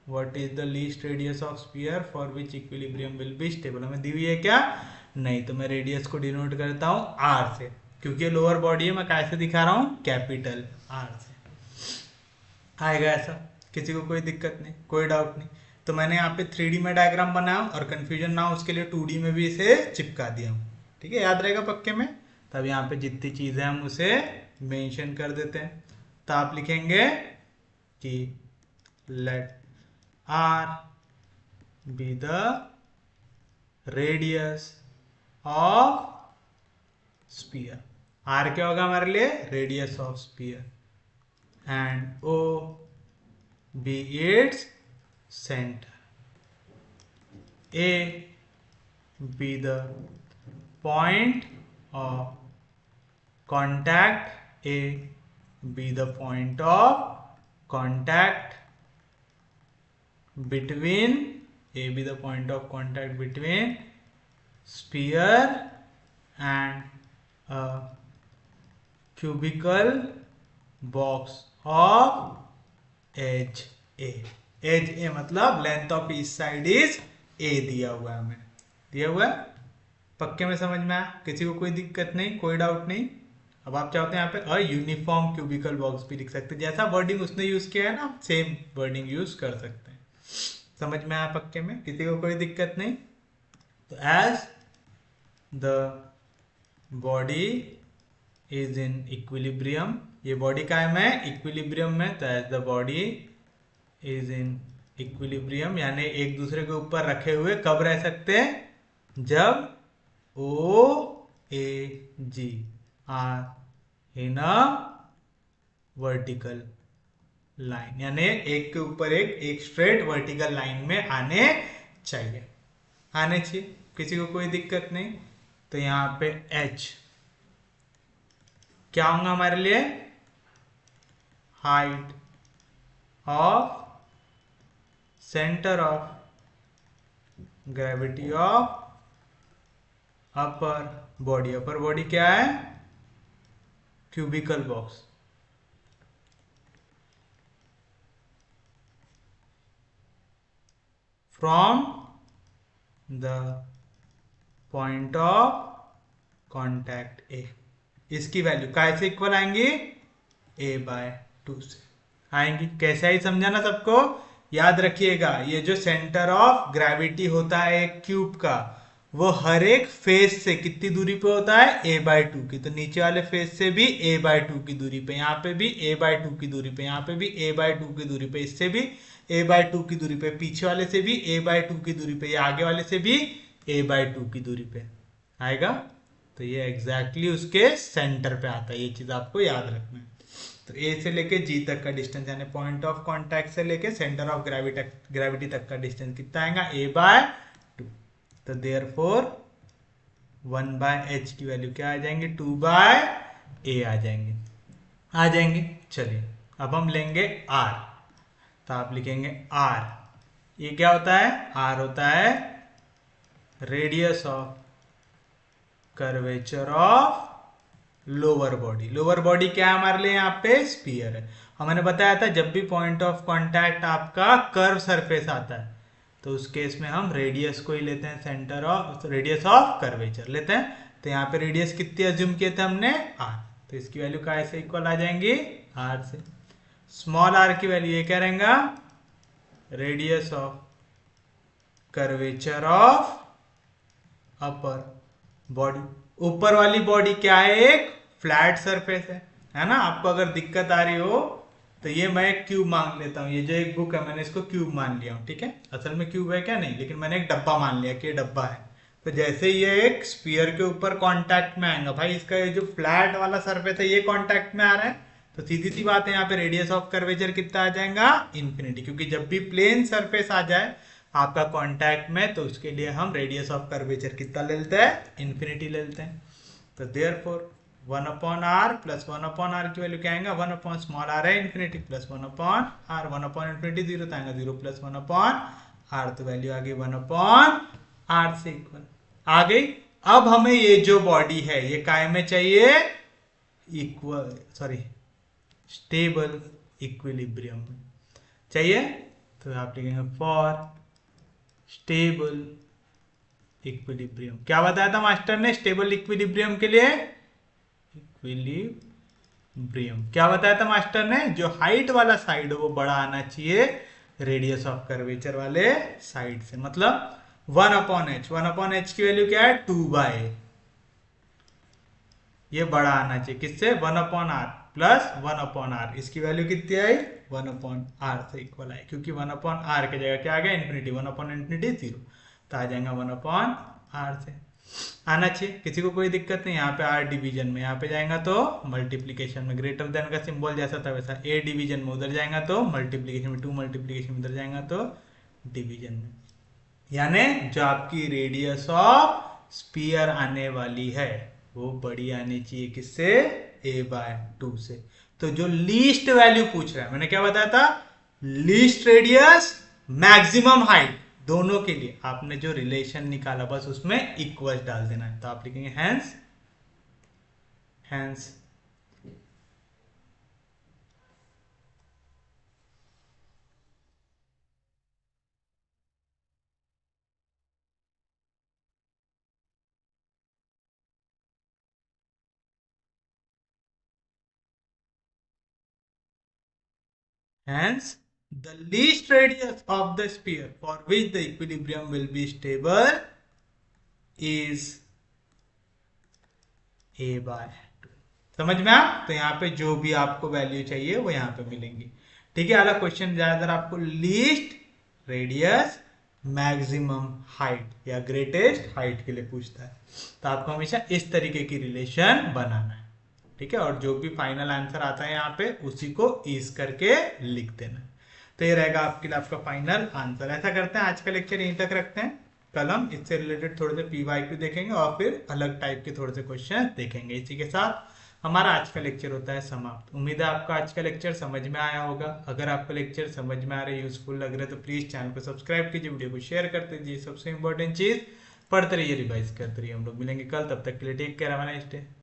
what is the least radius of sphere for which equilibrium will be stable, हमें दी हुई है क्या, नहीं। तो मैं रेडियस को डिनोट करता हूँ आर से, क्योंकि ये लोअर बॉडी है, मैं कैसे दिखा रहा हूँ, कैपिटल आर से। आएगा ऐसा, किसी को कोई दिक्कत नहीं, कोई डाउट नहीं। तो मैंने यहाँ पे 3D में डायग्राम बनाया, और कंफ्यूजन ना हो उसके लिए 2D में भी इसे चिपका दिया हूँ। ठीक है, याद रहेगा पक्के में। तब यहाँ पे जितनी चीजें हम उसे मेंशन कर देते हैं। तो आप लिखेंगे कि late R be the radius of sphere, R क्या होगा हमारे लिए, radius of sphere, and O be its center, A be the point of contact, A be the point of contact between, A be the point of contact between sphere and a cubical box of edge A। Edge A मतलब length of each side is A दिया हुआ है, हमें दिया हुआ है। पक्के में समझ में आया? किसी को कोई दिक्कत नहीं, कोई डाउट नहीं? अब आप चाहते हैं यहाँ पे अ यूनिफॉर्म क्यूबिकल बॉक्स भी लिख सकते हैं, जैसा वर्डिंग उसने यूज किया है ना, सेम वर्डिंग यूज कर सकते हैं। समझ में आया पक्के में? किसी को कोई दिक्कत नहीं? तो as the body is in equilibrium, ये बॉडी कायम है इक्विलिब्रियम में, तो as the body is in equilibrium यानी एक दूसरे के ऊपर रखे हुए कब रह सकते हैं? जब O A G R in a vertical line, यानी एक के ऊपर एक स्ट्रेट वर्टिकल लाइन में आने चाहिए, आने चाहिए। किसी को कोई दिक्कत नहीं? तो यहां पे एच क्या होगा हमारे लिए? Height of centre of gravity of upper body. Upper body क्या है? Cubical box. From the point of contact A, इसकी वैल्यू काय से इक्वल आएंगी? a/2 से आएंगी। कैसे आई समझाना सबको? याद रखिएगा, ये जो सेंटर ऑफ ग्रेविटी होता है एक क्यूब का, वो हर एक फेस से कितनी दूरी पे होता है? a/2 की। तो नीचे वाले फेस से भी a/2 की दूरी पे, यहाँ पे भी a/2 की दूरी पे, यहाँ पे भी a/2 की दूरी पे, इससे भी a/2 की दूरी पे, पीछे वाले से भी a/2 की दूरी पे, ये आगे वाले से भी a/2 की दूरी पे आएगा। तो ये एग्जैक्टली उसके सेंटर पे आता है, ये चीज आपको याद रखना है। तो ए से लेके जी तक का डिस्टेंस, यानी पॉइंट ऑफ कांटेक्ट से लेके सेंटर ऑफ ग्रेविटी तक का डिस्टेंस कितना आएगा? a/2। तो देयरफॉर 1/h की वैल्यू क्या आ जाएंगे? 2/a आ जाएंगे, आ जाएंगे। चलिए अब हम लेंगे r, तो आप लिखेंगे r, ये क्या होता है? r होता है radius of curvature of lower body. Lower body क्या है हमारे लिए? यहाँ पे स्फीयर है। हमने बताया था जब भी पॉइंट ऑफ कांटेक्ट आपका कर्व सरफेस आता है, तो उस केस में हम रेडियस को ही लेते हैं, centre of radius of curvature लेते हैं। तो यहाँ पे रेडियस कितनी अज्यूम किए थे हमने? आर। तो इसकी वैल्यू काय से इक्वल आ जाएंगी? आर से। स्मॉल आर की वैल्यू ये क्या रहेगा? Radius of curvature of upper body. ऊपर वाली बॉडी क्या है? एक फ्लैट सरफेस है ना? आपको अगर दिक्कत आ रही हो तो ये मैं एक क्यूब मान लेता हूँ, ये जो एक बुक है मैंने इसको क्यूब मान लिया हूँ, ठीक है? असल में क्यूब है क्या? नहीं, लेकिन मैंने एक डब्बा मान लिया कि ये डब्बा है। तो जैसे ये एक स्फीयर के ऊपर कांटेक्ट में आएगा, भाई इसका ये जो फ्लैट वाला सरफेस है ये कांटेक्ट में आ रहा है, तो सीधी सी बात है यहाँ पे रेडियस ऑफ कर्वेचर कितना आ जाएगा? इन्फिनिटी। क्योंकि जब भी प्लेन सरफेस आ जाए आपका कांटेक्ट में, तो उसके लिए हम रेडियस ऑफ कर्वेचर कितना ले लेते हैं? इन्फिनिटी ले लेते हैं। तो देयरफॉर 1/r प्लस 1/r की वैल्यू क्या आएगा? 1/स्मॉल आर है इन्फिनिटी, प्लस 1/r, 1/इन्फिनिटी 0 तो आएगा 0 प्लस 1/r, तो वैल्यू आ गई 1/r से इक्वल आ गई। अब हमें ये जो बॉडी है ये काय में चाहिए? इक्वल सॉरी स्टेबल इक्विलिब्रियम में चाहिए। तो आप लिखेंगे फॉर स्टेबल इक्विलिब्रियम। क्या बताया था मास्टर ने स्टेबल इक्विलिब्रियम के लिए? इक्विलिब्रियम क्या बताया था मास्टर ने? जो हाइट वाला साइड है वो बड़ा आना चाहिए रेडियस ऑफ कर्वेचर वाले साइड से, मतलब 1/h। 1/h की वैल्यू क्या है? 2/a। ये बड़ा आना चाहिए किससे? 1/r प्लस 1/r, इसकी वैल्यू कितनी आई? 1/r से इक्वल आई, क्योंकि 1/r की जगह क्या आ गया? इन्फिनिटी, 1/इन्फिनिटी 0, तो आ जाएगा 1/r से आना चाहिए। किसी को कोई दिक्कत नहीं? यहाँ पे r डिवीजन में, यहाँ पे जाएगा तो मल्टीप्लीकेशन में, ग्रेटर देन का सिंबल जैसा था वैसा, a डिवीजन में उधर जाएगा तो मल्टीप्लीकेशन में, 2 मल्टीप्लीकेशन में उधर जाएगा तो डिवीजन में, यानी जो आपकी रेडियस ऑफ स्पीयर आने वाली है वो बड़ी आनी चाहिए किससे? a/2 से। तो जो लीस्ट वैल्यू पूछ रहा है, मैंने क्या बताया था? लीस्ट रेडियस मैक्सिमम हाइट, दोनों के लिए आपने जो रिलेशन निकाला बस उसमें इक्वल डाल देना है। तो आप लिखेंगे hence hence Hence, the least radius of the sphere for which the equilibrium will be stable is a by 2। समझ में आप? तो यहाँ पे जो भी आपको वैल्यू चाहिए वो यहाँ पे मिलेंगी। ठीक है, अगला क्वेश्चन ज्यादातर आपको लीस्ट रेडियस, मैक्सिमम हाइट या ग्रेटेस्ट हाइट के लिए पूछता है। तो आपको हमेशा इस तरीके की रिलेशन बनाना है। ठीक है, और जो भी फाइनल आंसर आता है यहाँ पे उसी को इज करके लिख देना। तो ये रहेगा आपके लिए आपका फाइनल आंसर। ऐसा करते हैं, आज का लेक्चर यहीं तक रखते हैं। कल हम इससे रिलेटेड थोड़े से पीवाईक्यू देखेंगे और फिर अलग टाइप के थोड़े से क्वेश्चन देखेंगे। इसी के साथ हमारा आज का लेक्चर होता है समाप्त। उम्मीद है आपको आज का लेक्चर समझ में आया होगा। अगर आपको लेक्चर समझ में आ रहे, यूजफुल लग रहे, तो प्लीज चैनल को सब्सक्राइब कीजिए, वीडियो को शेयर कर दीजिए। सबसे इंपॉर्टेंट चीज, पढ़ते रहिए, रिवाइज करते रहिए। हम लोग मिलेंगे कल, तब तक के लिए take care, have a nice day.